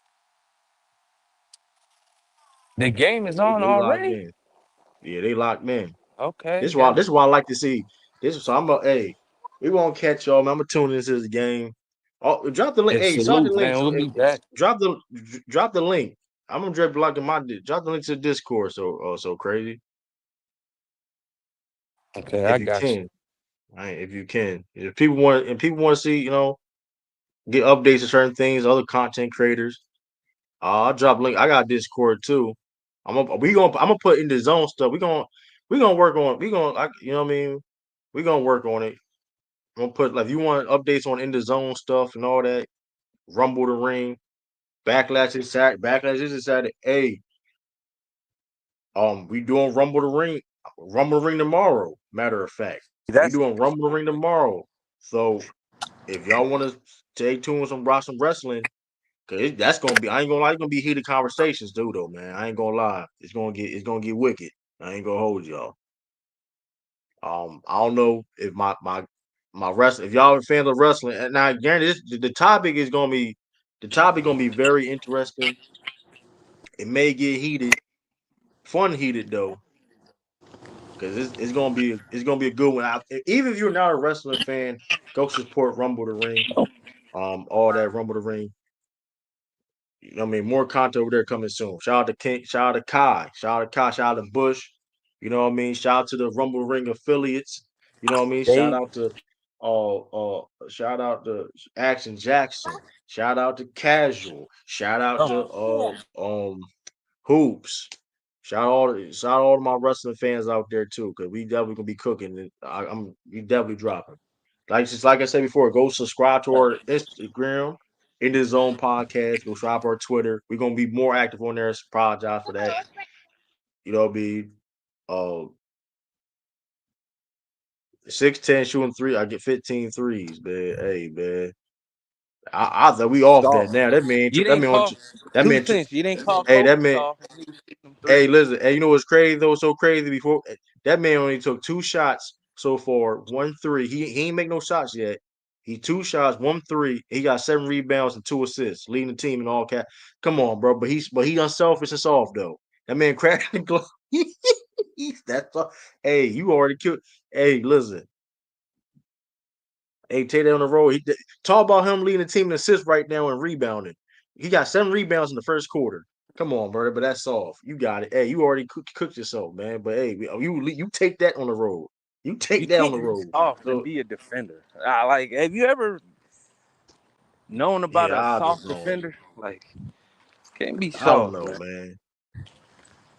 The game is on They locked already. in. Yeah, they locked in. Okay, This got is why I like to see this. So I'm a hey, we won't catch y'all, man. I'm gonna tune into this game. Oh, drop the link. you. Hey, start the Salute, link. man. So We'll be back. drop the link. I'm gonna drop the link to the Discord. So crazy Okay, I if you got you. can. Right, if you can. If people want to see, get updates to certain things, other content creators. I'll drop a link. I got Discord too. I'm gonna put in the zone stuff. We gonna work on you know what I mean? We gonna work on it. I'm gonna put like if you want updates on in the zone stuff and all that, Rumble the Ring, Backlash is Saturday. Hey, we doing Rumble the Ring tomorrow. Matter of fact. We That's doing Rumble the Ring tomorrow. So if y'all want to stay tuned with some wrestling, cause that's gonna be I ain't gonna lie, it's gonna be heated conversations, dude. Though, man, I ain't gonna lie, it's gonna get wicked. I ain't gonna hold y'all. I don't know if my wrestling, if y'all are fans of wrestling, and now guarantee the topic is gonna be very interesting. It may get heated, fun heated though. because it's gonna be a good one. Even if you're not a wrestling fan, go support Rumble the Ring. All that Rumble the Ring. I mean, more content over there coming soon. Shout out to King, shout out to Kai, shout out to Kai, shout out to Bush. You know what I mean? Shout out to the Rumble Ring affiliates. You know what I mean? They Shout out to Action Jackson. Shout out to Casual. Shout out to Hoops. Shout out all to my wrestling fans out there too, because we definitely gonna be cooking. And we definitely dropping. Like I said before, go subscribe to our Instagram, In the Zone Podcast. Go subscribe to our Twitter. We're gonna be more active on there. Apologize for that. You know, be uh 6'10" shooting three. I get 15 threes, man. Hey, man. I thought we off that soft. now. That man, You that didn't man, call that two man. cents. You didn't call Hey, that Kobe man. soft. And he was shooting them Hey, threes. listen. Hey, you know what's crazy though? So crazy before that man only took 2 shots so far. 1 3. He ain't make no shots yet. He 2 shots, 1 3. He got 7 rebounds and 2 assists, leading the team in all cap. Come on, bro. But he unselfish and soft though. That man cracking the glove. That's hey, you already killed. Hey, listen. Hey, take that on the road. Talk about him leading the team in assists right now and rebounding. He got 7 rebounds in the first quarter. Come on, brother, but that's soft. You got it. Hey, you already cooked yourself, man. But hey, you take that on the road. You You take that on can't the be road. soft and So be a defender. Like, have you ever known about a yeah, I just soft don't. defender? Like, can't be I don't soft, know, man. man.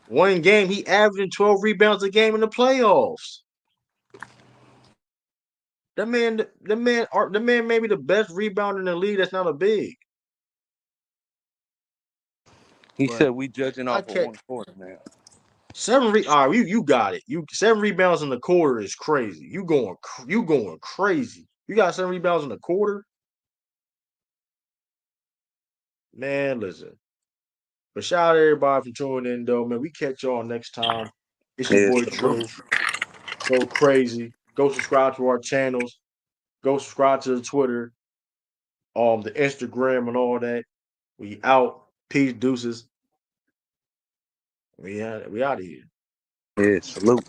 One game, he averaging 12 rebounds a game in the playoffs. The man may be the best rebounder in the league. That's not a big, He said but we judging I off of can't. 1 quarter now. All right, you got it. You 7 rebounds in the quarter is crazy. You going crazy. You got 7 rebounds in the quarter, man. Listen, but shout out to everybody for tuning in, though, man. We catch y'all next time. It's your Yeah, boy salute. True. Go crazy. Go subscribe to our channels. Go subscribe to the Twitter, the Instagram, and all that. We out. Peace, deuces. We out of here. Yeah, salute.